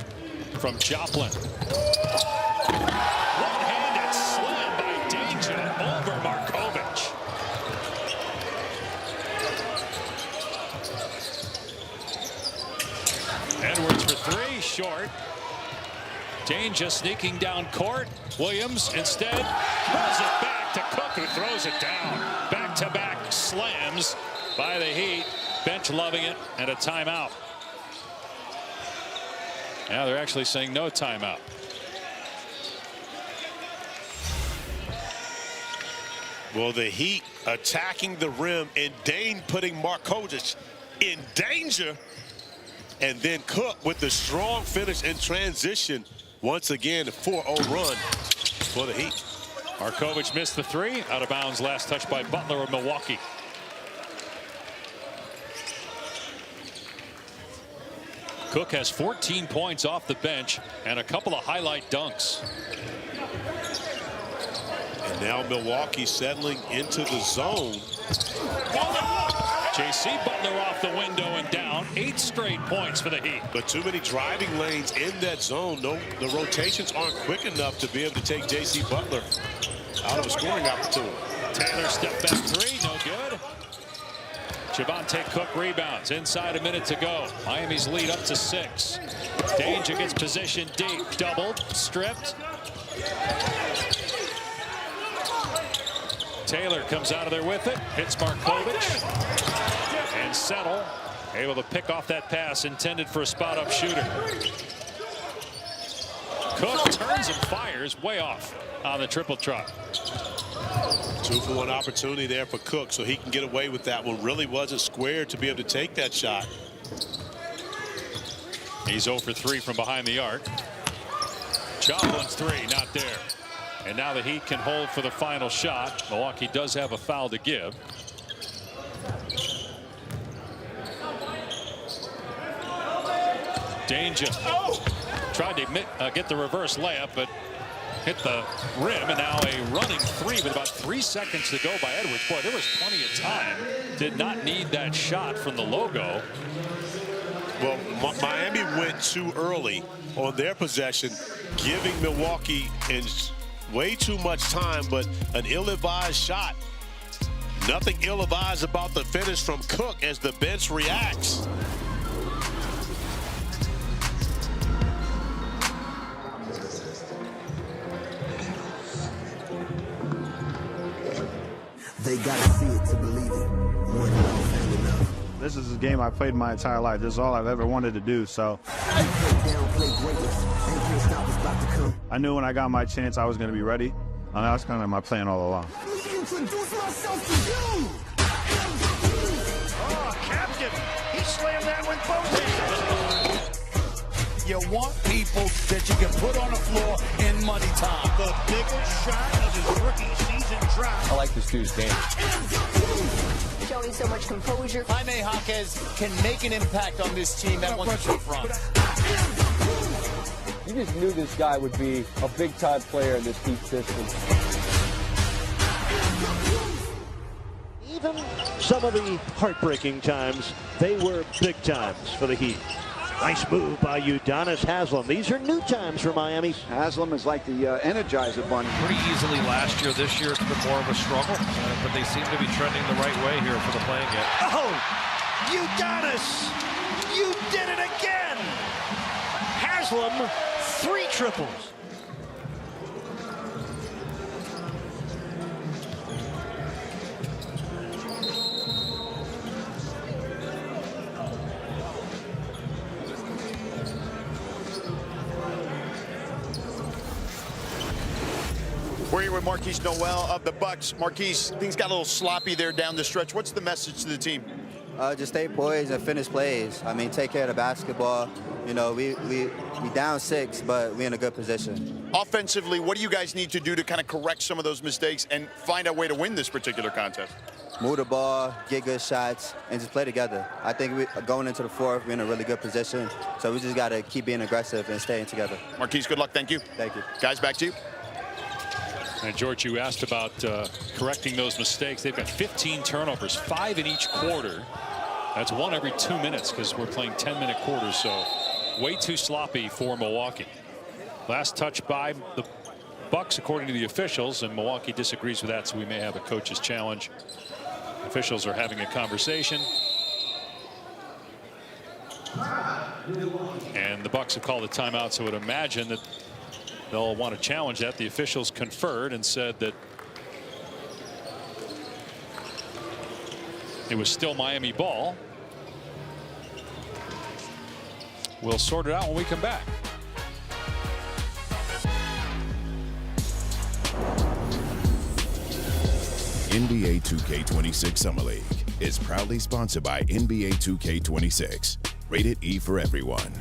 from Joplin. One-handed slam by Danger over Markovich. Edwards for 3, short. Danger sneaking down court. Williams instead throws it back to Cook, who throws it down. Back-to-back slams by the Heat. Bench loving it, and a timeout. Now they're actually saying no timeout. Well, the Heat attacking the rim and Dane putting Markovic in danger. And then Cook with the strong finish in transition. Once again, a 4-0 run for the Heat. Markovic missed the three. Out of bounds. Last touch by Butler of Milwaukee. Cook has 14 points off the bench and a couple of highlight dunks. And now Milwaukee settling into the zone. J.C. Butler off the window and down. 8 straight points for the Heat. But too many driving lanes in that zone. No, the rotations aren't quick enough to be able to take J.C. Butler out of a scoring opportunity. Taylor step back three, no good. Javonte Cook rebounds. Inside a minute to go. Miami's lead up to 6. Danger gets position deep. Doubled. Stripped. Taylor comes out of there with it. Hits Markovic. And Settle able to pick off that pass intended for a spot-up shooter. Cook turns and fires way off on the triple trot. 2-for-1 opportunity there for Cook, so he can get away with that one. Really wasn't squared to be able to take that shot. He's 0 for 3 from behind the arc. Chauvelin's three, not there. And now the Heat can hold for the final shot. Milwaukee does have a foul to give. Danger. Tried to get the reverse layup, but hit the rim, and now a running three with about 3 seconds to go by Edwards. Boy, there was plenty of time. Did not need that shot from the logo. Well, Miami went too early on their possession, giving Milwaukee way too much time, but an ill-advised shot. Nothing ill-advised about the finish from Cook as the bench reacts. They gotta see it to believe it. One enough and enough. This is a game I played my entire life. This is all I've ever wanted to do, so. I knew when I got my chance I was going to be ready, and that was kind of my plan all along. Introduce myself to you. Oh, Captain, he slammed that with both hands. You want people that you can put on the floor in money time. The biggest shot of his rookie season drop. I like this dude's game. Showing so much composure. Jaime Jaquez can make an impact on this team that wants to front. You just knew this guy would be a big-time player in this Heat system. Even some of the heartbreaking times, they were big times for the Heat. Nice move by Udonis Haslem. These are new times for Miami. Haslem is like the Energizer Bunny. Pretty easily last year. This year it's been more of a struggle, but they seem to be trending the right way here for the playing game. Oh, Udonis, you did it again. Haslem, 3 triples. We're here with Marquise Noel of the Bucks. Marquise, things got a little sloppy there down the stretch. What's the message to the team? Just stay poised and finish plays. I mean, take care of the basketball. You know, we down 6, but we're in a good position. Offensively, what do you guys need to do to kind of correct some of those mistakes and find a way to win this particular contest? Move the ball, get good shots, and just play together. I think going into the fourth, we're in a really good position. So we just got to keep being aggressive and staying together. Marquise, good luck. Thank you. Thank you. Guys, back to you. And George, you asked about correcting those mistakes. They've got 15 turnovers, 5 in each quarter. That's 1 every 2 minutes because we're playing 10-minute quarters, so way too sloppy for Milwaukee. Last touch by the Bucks, according to the officials, and Milwaukee disagrees with that, so we may have a coach's challenge. Officials are having a conversation. And the Bucks have called a timeout, so I would imagine that they'll want to challenge that. The officials conferred and said that it was still Miami ball. We'll sort it out when we come back. NBA 2K26 Summer League is proudly sponsored by NBA 2K26. Rated E for everyone.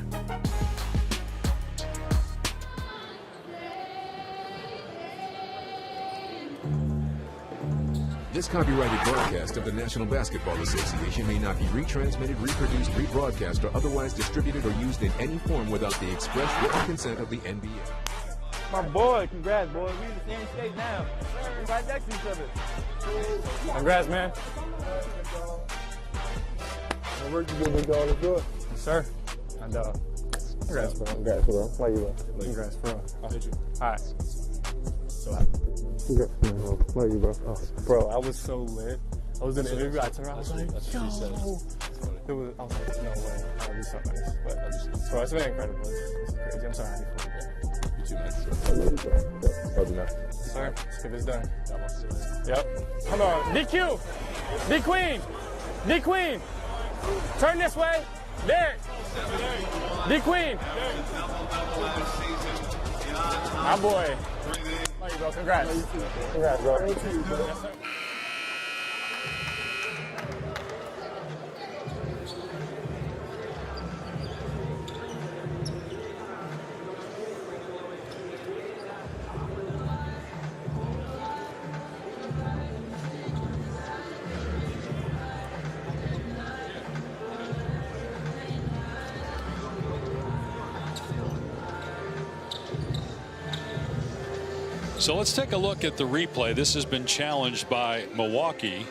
This copyrighted broadcast of the National Basketball Association may not be retransmitted, reproduced, rebroadcast, or otherwise distributed or used in any form without the express written consent of the NBA. My boy, congrats, boy. We in the same state now. We right next to each other. Congrats, man. What work you doing, dog? Let's do it. Yes, sir. And congrats, bro. Congrats, bro. Why you, bro? Congrats, bro. I'll hit you. All right. Congrats, bro. Why you, bro? Oh, bro, I was so lit. I was in the interview. I turned around. I was like, yo. I was like, no way. I'll do something nice. But, bro, it's been incredible. It's crazy. I'm so happy for you, bro. You too, man. Love you, man. Sir, let's get this done. Yep. Come on. DQ. D-Queen. D-Queen. Turn this way. There. D-Queen. My boy. Thank you, bro. Congrats. Congrats, bro. Yes, sir. So let's take a look at the replay. This has been challenged by Milwaukee.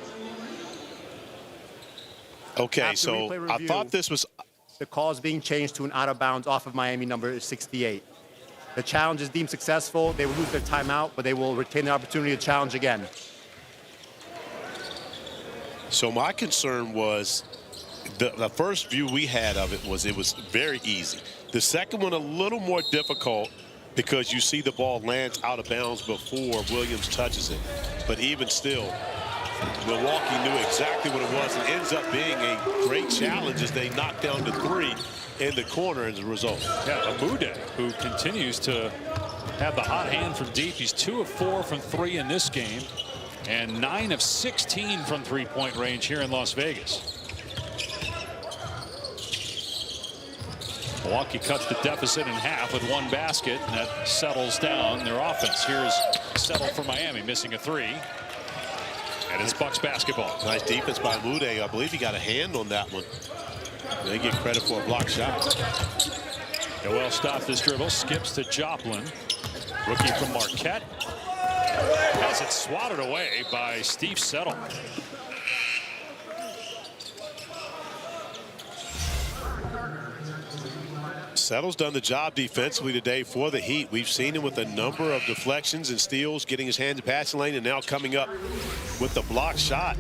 Okay, so I thought this was... The call is being changed to an out of bounds off of Miami number 68. The challenge is deemed successful. They will lose their timeout, but they will retain the opportunity to challenge again. So my concern was the first view we had of it was very easy. The second one a little more difficult because you see the ball lands out of bounds before Williams touches it. But even still, Milwaukee knew exactly what it was. It ends up being a great challenge as they knock down the three in the corner as a result. Yeah, Amude, who continues to have the hot hand from deep. He's 2 of 4 from 3 in this game and 9 of 16 from three-point range here in Las Vegas. Milwaukee cuts the deficit in half with one basket, and that settles down their offense. Here's Settle for Miami, missing a 3. And it's Bucks basketball. Nice defense by Amude. I believe he got a hand on that one. They get credit for a block shot. Noel stopped this dribble, skips to Joplin. Rookie from Marquette. Has it swatted away by Steve Settle. Settle's done the job defensively today for the Heat. We've seen him with a number of deflections and steals, getting his hand in the passing lane, and now coming up with the block shot,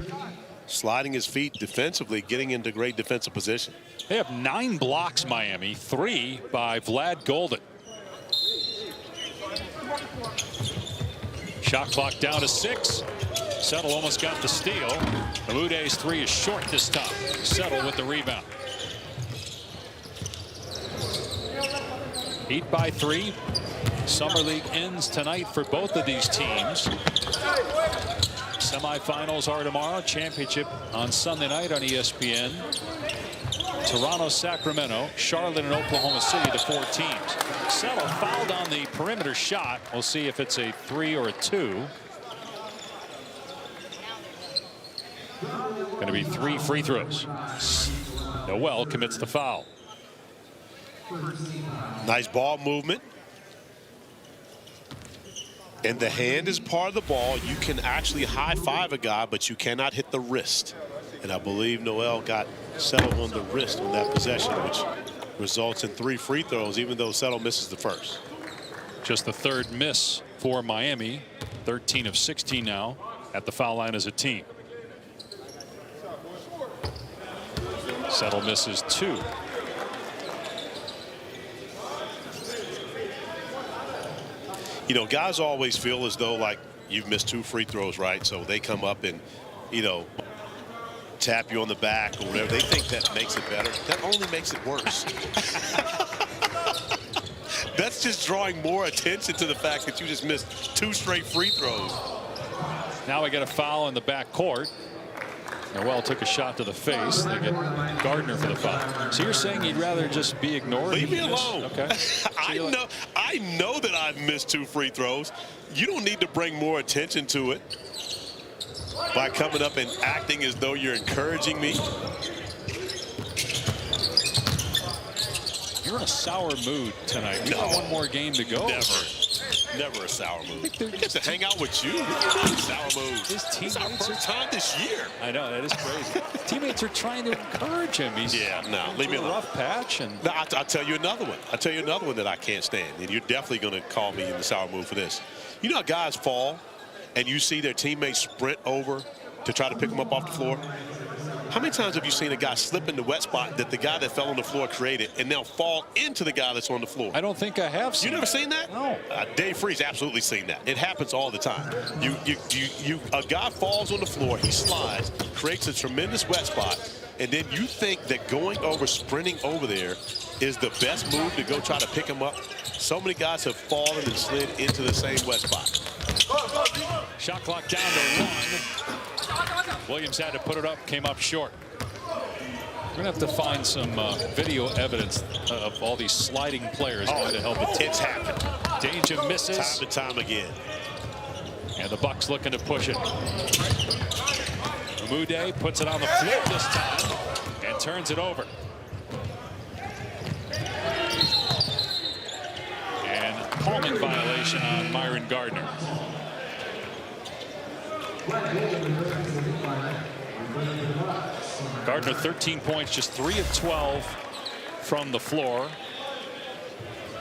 sliding his feet defensively, getting into great defensive position. They have 9 blocks, Miami, 3 by Vlad Golden. Shot clock down to 6. Settle almost got the steal. Amude's 3 is short this time. Settle with the rebound. Heat by 3. Summer League ends tonight for both of these teams. Semifinals are tomorrow. Championship on Sunday night on ESPN. Toronto, Sacramento, Charlotte, and Oklahoma City, the 4 teams. Settle fouled on the perimeter shot. We'll see if it's a 3 or a 2. Going to be 3 free throws. Noel commits the foul. Nice ball movement. And the hand is part of the ball. You can actually high-five a guy, but you cannot hit the wrist. And I believe Noel got Settle on the wrist on that possession, which results in 3 free throws, even though Settle misses the first. Just the 3rd miss for Miami. 13 of 16 now at the foul line as a team. Settle misses 2. You know, guys always feel as though like you've missed 2 free throws, right? So they come up and, you know, tap you on the back or whatever. They think that makes it better. That only makes it worse. That's just drawing more attention to the fact that you just missed 2 straight free throws. Now we get a foul in the back court. Noel took a shot to the face. They get Gardner for the foul. So you're saying you'd rather just be ignored? Leave me alone. Okay. I know that I've missed 2 free throws. You don't need to bring more attention to it by coming up and acting as though you're encouraging me. You're in a sour mood tonight. You got one more game to go. Never a sour mood. We get to hang out with you. Sour mood. His teammates it's our first time this year. I know, that is crazy. Teammates are trying to encourage him. He's leave me alone. A rough patch. And no, I'll tell you another one. I'll tell you another one that I can't stand. And you're definitely going to call me in the sour mood for this. You know how guys fall and you see their teammates sprint over to try to pick them up off the floor? How many times have you seen a guy slip in the wet spot that the guy that fell on the floor created and now fall into the guy that's on the floor? I don't think I have seen You never seen that? No. Dave Freeze absolutely seen that. It happens all the time. A guy falls on the floor, he slides, creates a tremendous wet spot, and then you think that going over, sprinting over there is the best move to go try to pick him up. So many guys have fallen and slid into the same wet spot. Shot clock down to 1. Williams had to put it up, came up short. We're going to have to find some video evidence of all these sliding players going to help the team. It's happened. Danger misses. Time and time again. And the Bucks looking to push it. Umude puts it on the floor this time and turns it over. And calming violation on Myron Gardner. Gardner 13 points, just 3 of 12 from the floor.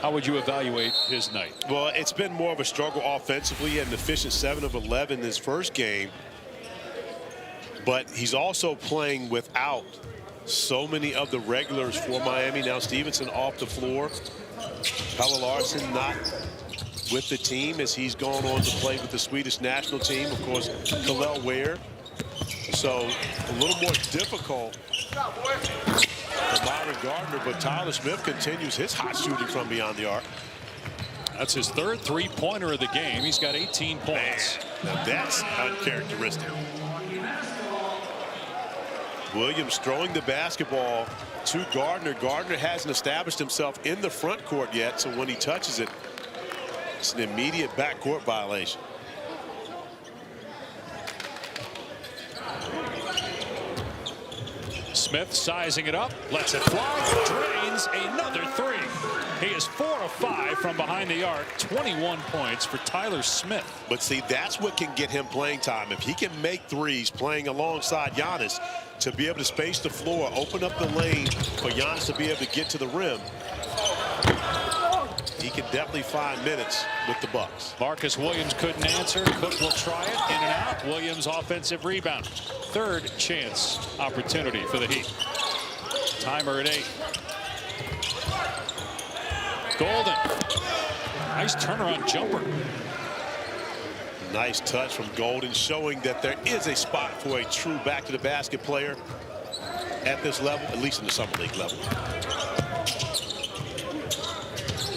How would you evaluate his night? Well, it's been more of a struggle offensively. He had an efficient 7 of 11 in his first game. But he's also playing without so many of the regulars for Miami. Now Stevenson off the floor. Pelle Larsson not with the team as he's gone on to play with the Swedish national team. Of course, Khalil Ware. So a little more difficult for Myron Gardner, but Tyler Smith continues his hot shooting from beyond the arc. That's his third three-pointer of the game. He's got 18 points. Now that's uncharacteristic. Williams throwing the basketball to Gardner. Gardner hasn't established himself in the front court yet, so when he touches it, it's an immediate backcourt violation. Smith sizing it up, lets it fly, drains another 3. He is 4 of 5 from behind the arc, 21 points for Tyler Smith. But see, that's what can get him playing time. If he can make threes playing alongside Giannis to be able to space the floor, open up the lane for Giannis to be able to get to the rim, he can definitely find minutes with the Bucks. Marcus Williams couldn't answer. Cook will try it, in and out. Williams offensive rebound. Third chance opportunity for the Heat. Timer at 8. Golden. Nice turnaround jumper. Nice touch from Golden, showing that there is a spot for a true back to the basket player at this level, at least in the Summer League level.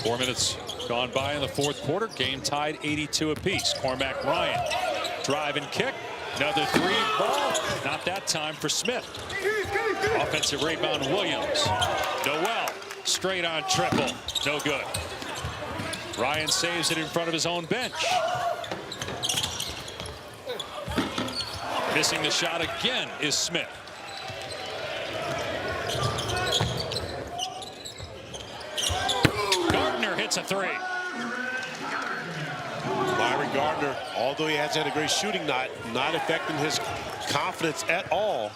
4 minutes gone by in the fourth quarter. Game tied 82 apiece. Cormac Ryan drive and kick. Another 3 ball. Not that time for Smith. Offensive rebound Williams. Noel straight on triple. No good. Ryan saves it in front of his own bench. Missing the shot again is Smith. Gardner hits a 3. Myron Gardner, although he has had a great shooting night, not affecting his confidence at all.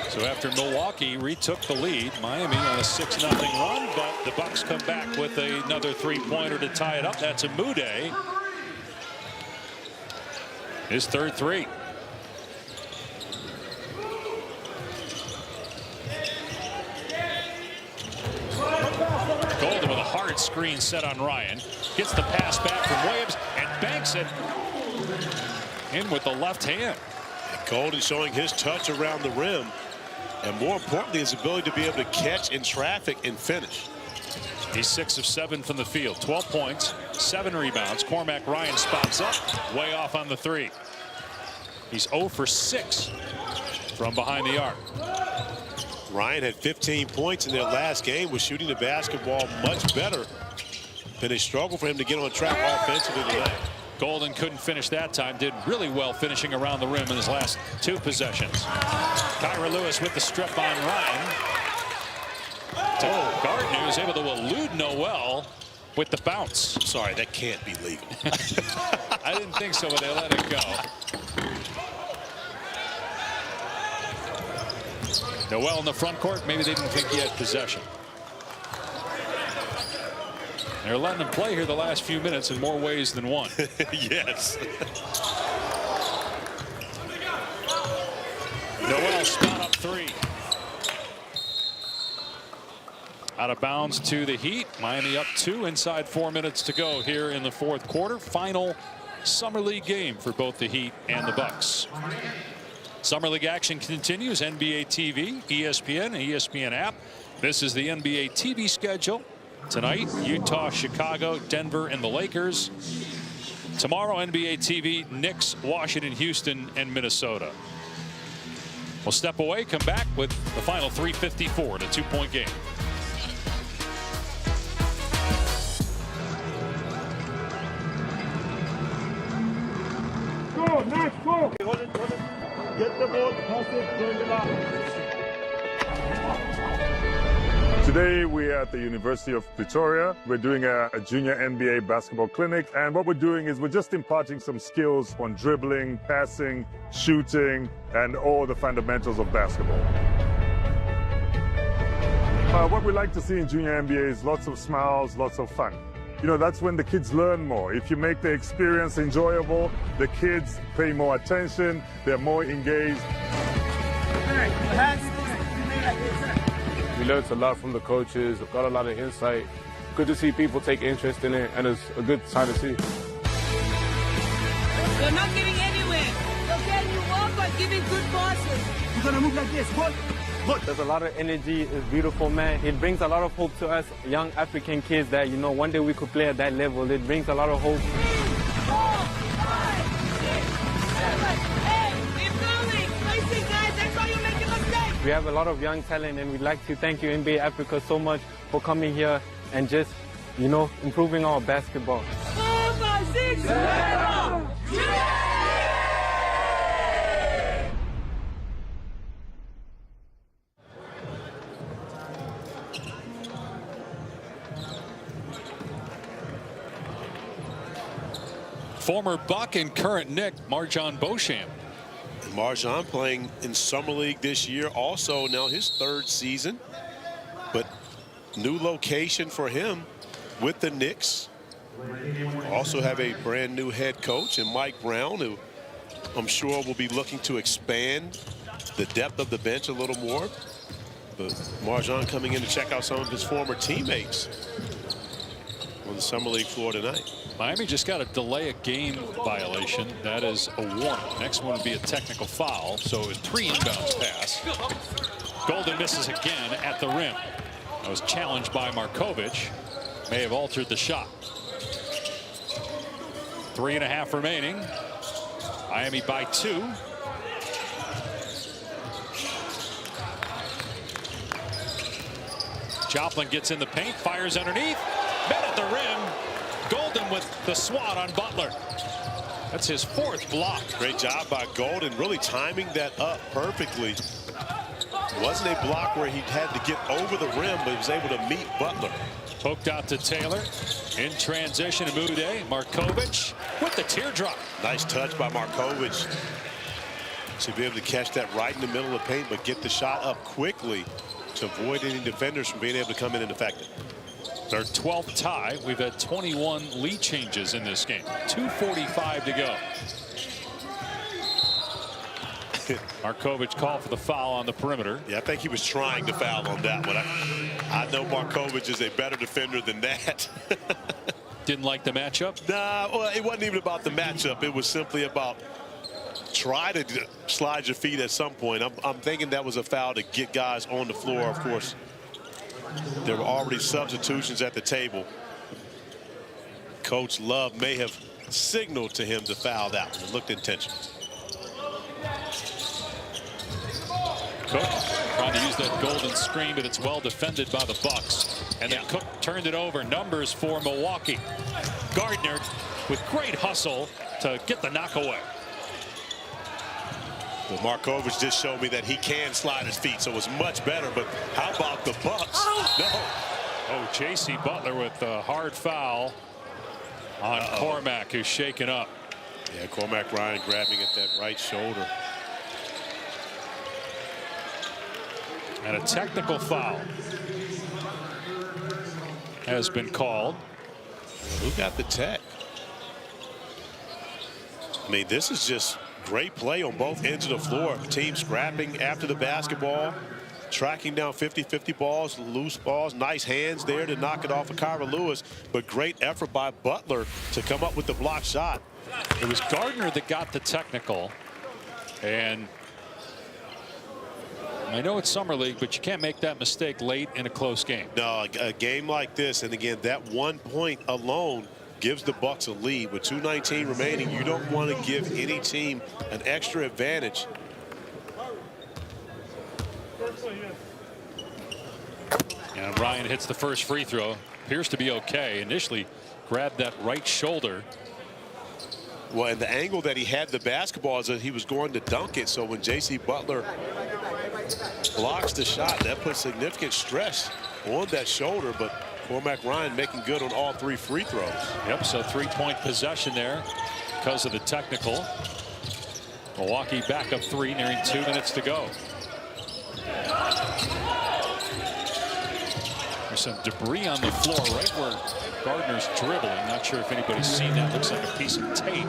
So after Milwaukee retook the lead, Miami on a 6-0 run, but the Bucks come back with another 3-pointer to tie it up. That's Umude. His third 3. Golden with a hard screen set on Ryan. Gets the pass back from Williams and banks it in with the left hand. Golden showing his touch around the rim, and more importantly, his ability to be able to catch in traffic and finish. He's 6 of 7 from the field, 12 points, 7 rebounds. Cormac Ryan spots up, way off on the 3. He's 0 for 6 from behind the arc. Ryan had 15 points in their last game, was shooting the basketball much better. Been a struggle for him to get on track offensively tonight. Golden couldn't finish that time. Did really well finishing around the rim in his last 2 possessions. Kyra Lewis with the strip on Ryan. Gardner is able to elude Noel with the bounce. Sorry, that can't be legal. I didn't think so, but they let it go. Noel in the front court. Maybe they didn't think he had possession. They're letting him play here the last few minutes in more ways than one. Yes. Noel spot up 3. Out of bounds to the Heat. Miami up 2 inside 4 minutes to go here in the 4th quarter. Final Summer League game for both the Heat and the Bucks. Summer League action continues. NBA TV, ESPN, and ESPN app. This is the NBA TV schedule. Tonight, Utah, Chicago, Denver, and the Lakers. Tomorrow, NBA TV, Knicks, Washington, Houston, and Minnesota. We'll step away, come back with the final 3:54 in a 2-point game. Go, nice, go. Hold it. Get the ball, pass it, turn it up. Today we're at the University of Pretoria. We're doing a junior NBA basketball clinic, and what we're doing is we're just imparting some skills on dribbling, passing, shooting, and all the fundamentals of basketball. What we like to see in junior NBA is lots of smiles, lots of fun. You know, that's when the kids learn more. If you make the experience enjoyable, the kids pay more attention, they're more engaged. We learned a lot from the coaches, got a lot of insight. Good to see people take interest in it, and it's a good sign to see. You're not giving anywhere. Okay, you walk by giving good passes. You're gonna move like this. Look, there's a lot of energy. It's beautiful, man. It brings a lot of hope to us young African kids that, you know, one day we could play at that level. It brings a lot of hope. 4, 5, 6, 7, 8. Keep going. Racing, guys. That's how you make a mistake. We have a lot of young talent, and we'd like to thank you, NBA Africa, so much for coming here and just, you know, improving our basketball. 4, 5, 6, 7, 8. Former Buck and current Knick, Marjon Beauchamp. Marjon playing in Summer League this year, also now his 3rd season, but new location for him with the Knicks. Also have a brand new head coach in Mike Brown, who I'm sure will be looking to expand the depth of the bench a little more. But Marjon coming in to check out some of his former teammates on the Summer League floor tonight. Miami just got a delay a game violation. That is a warning. Next one would be a technical foul. So it was pre-inbounds pass. Golden misses again at the rim. That was challenged by Markovic. May have altered the shot. 3.5 remaining. Miami by 2. Joplin gets in the paint, fires underneath. Met at the rim. Golden with the swat on Butler. That's his 4th block. Great job by Golden, really timing that up perfectly. It wasn't a block where he had to get over the rim, but he was able to meet Butler. Poked out to Taylor. In transition, Mude. Markovic with the teardrop. Nice touch by Markovic. To be able to catch that right in the middle of the paint, but get the shot up quickly to avoid any defenders from being able to come in and affect it. Their 12th tie. We've had 21 lead changes in this game. 2:45 to go. Markovic called for the foul on the perimeter. Yeah, I think he was trying to foul on that one. I know Markovic is a better defender than that. Didn't like the matchup? Nah, well, it wasn't even about the matchup. It was simply about try to slide your feet at some point. I'm thinking that was a foul to get guys on the floor, of course. There were already substitutions at the table. Coach Love may have signaled to him to foul that one. It looked intentional. Cook trying to use that golden screen, but it's well defended by the Bucks. And then Cook turned it over. Numbers for Milwaukee. Gardner with great hustle to get the knock away. Well, Markovic just showed me that he can slide his feet, so it's much better. But how about the Bucks? No. Oh, J.C. Butler with a hard foul on Cormac, who's shaken up. Yeah, Cormac Ryan grabbing at that right shoulder. And a technical foul has been called. Who got the tech? I mean, this is just great play on both ends of the floor. Team scrapping after the basketball, tracking down 50-50 balls, loose balls. Nice hands there to knock it off of Kyra Lewis, but great effort by Butler to come up with the block shot. It was Gardner that got the technical, and I know it's Summer League, but you can't make that mistake late in a close game. No, a game like this, and again, that 1 point alone gives the Bucks a lead. With 2:19 remaining, you don't want to give any team an extra advantage. And Ryan hits the first free throw. Appears to be okay. Initially grabbed that right shoulder. Well, and the angle that he had the basketball is that he was going to dunk it. So when J.C. Butler blocks the shot, that puts significant stress on that shoulder. But Cormac Ryan making good on all 3 free throws. Yep, so 3-point possession there because of the technical. Milwaukee back up 3, nearing 2 minutes to go. There's some debris on the floor right where Gardner's dribbling. Not sure if anybody's seen that. Looks like a piece of tape.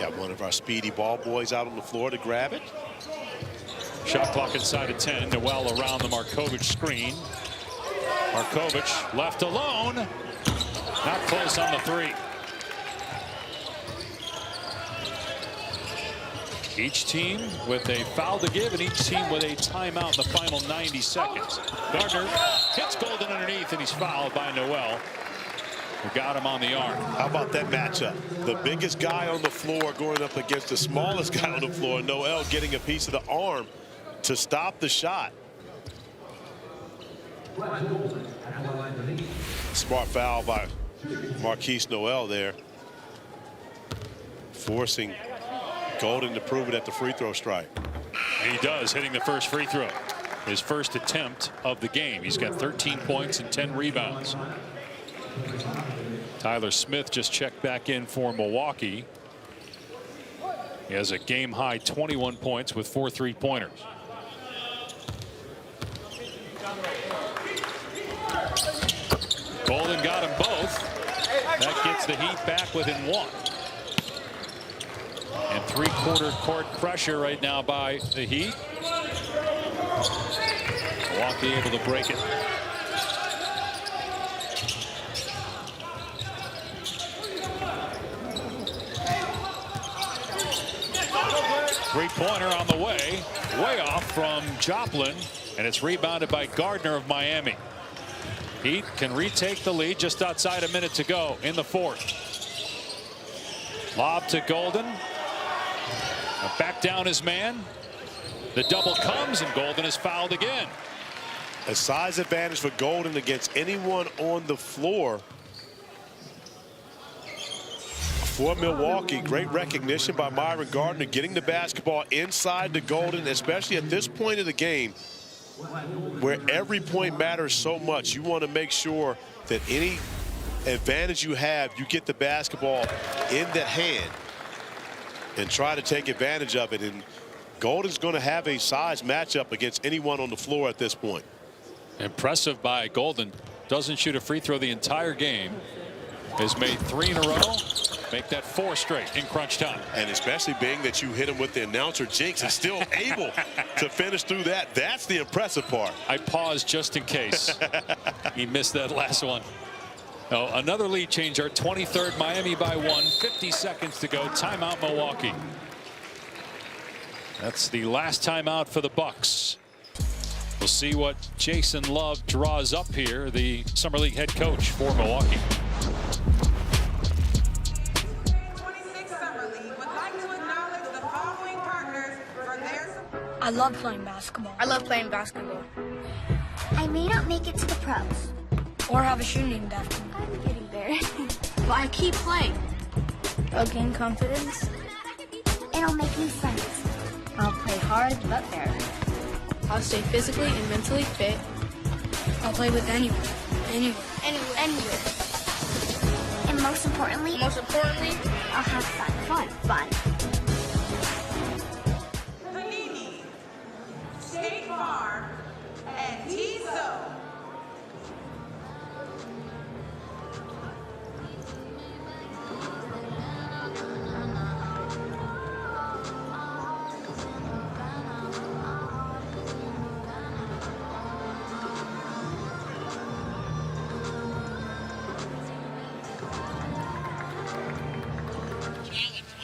Got one of our speedy ball boys out on the floor to grab it. Shot clock inside of 10. Noel around the Markovic screen. Markovic left alone. Not close on the 3. Each team with a foul to give, and each team with a timeout in the final 90 seconds. Gardner hits Golden underneath, and he's fouled by Noel, who got him on the arm. How about that matchup? The biggest guy on the floor going up against the smallest guy on the floor. Noel getting a piece of the arm to stop the shot. Smart foul by Marquise Noel there, forcing Golden to prove it at the free throw strike. He does, hitting the first free throw. His first attempt of the game. He's got 13 points and 10 rebounds. Tyler Smith just checked back in for Milwaukee. He has a game high 21 points with 4 3-pointers. Golden got them both. That gets the Heat back within 1. And 3/4 court pressure right now by the Heat. Milwaukee able to break it. Three-pointer on the way off from Joplin, and it's rebounded by Gardner of Miami. Heat can retake the lead just outside a minute to go in the 4th. Lob to Golden. Back down his man. The double comes, and Golden is fouled again. A size advantage for Golden against anyone on the floor. For Milwaukee, great recognition by Myron Gardner, getting the basketball inside the Golden, especially at this point of the game, where every point matters so much. You want to make sure that any advantage you have, you get the basketball in the hand and try to take advantage of it. And Golden's going to have a size matchup against anyone on the floor at this point. Impressive by Golden. Doesn't shoot a free throw the entire game. Has made 3 in a row. Make that 4 straight in crunch time. And especially being that you hit him with the announcer jinx and still able to finish through that. That's the impressive part. I paused just in case he missed that last one. Oh, another lead change. Our 23rd, Miami by 1. 50 seconds to go. Timeout, Milwaukee. That's the last timeout for the Bucks. We'll see what Jason Love draws up here, the Summer League head coach for Milwaukee. I love playing basketball. I love playing basketball. I may not make it to the pros. Or have a shoe named after me. I'm getting there. But I keep playing. I'll gain confidence. It'll make new friends. I'll play hard but fair. I'll stay physically and mentally fit. I'll play with anyone. Anywhere. And most importantly, I'll have fun. Fun. Panini, State Farm, and Tizo.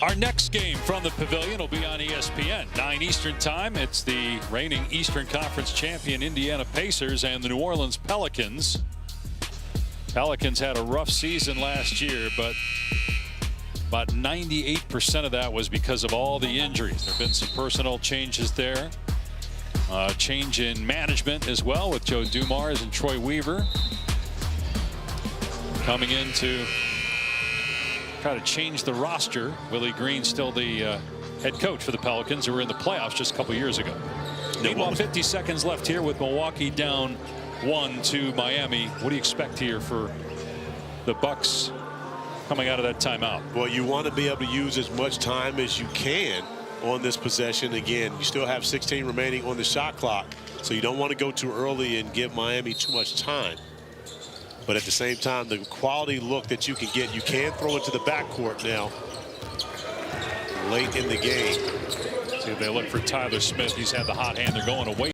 Our next game from the Pavilion will be on ESPN, 9 Eastern time. It's the reigning Eastern Conference champion Indiana Pacers and the New Orleans Pelicans. Pelicans had a rough season last year, but about 98% of that was because of all the injuries. There have been some personnel changes there. Change in management as well with Joe Dumars and Troy Weaver coming in to try to change the roster. Willie Green still the head coach for the Pelicans, who were in the playoffs just a couple years ago. Meanwhile, 50 seconds left here with Milwaukee down 1 to Miami. What do you expect here for the Bucks coming out of that timeout? Well, you want to be able to use as much time as you can on this possession. Again, you still have 16 remaining on the shot clock, so you don't want to go too early and give Miami too much time. But at the same time, the quality look that you can get, you can throw it to the backcourt now late in the game. See if they look for Tyler Smith. He's had the hot hand. They're going away.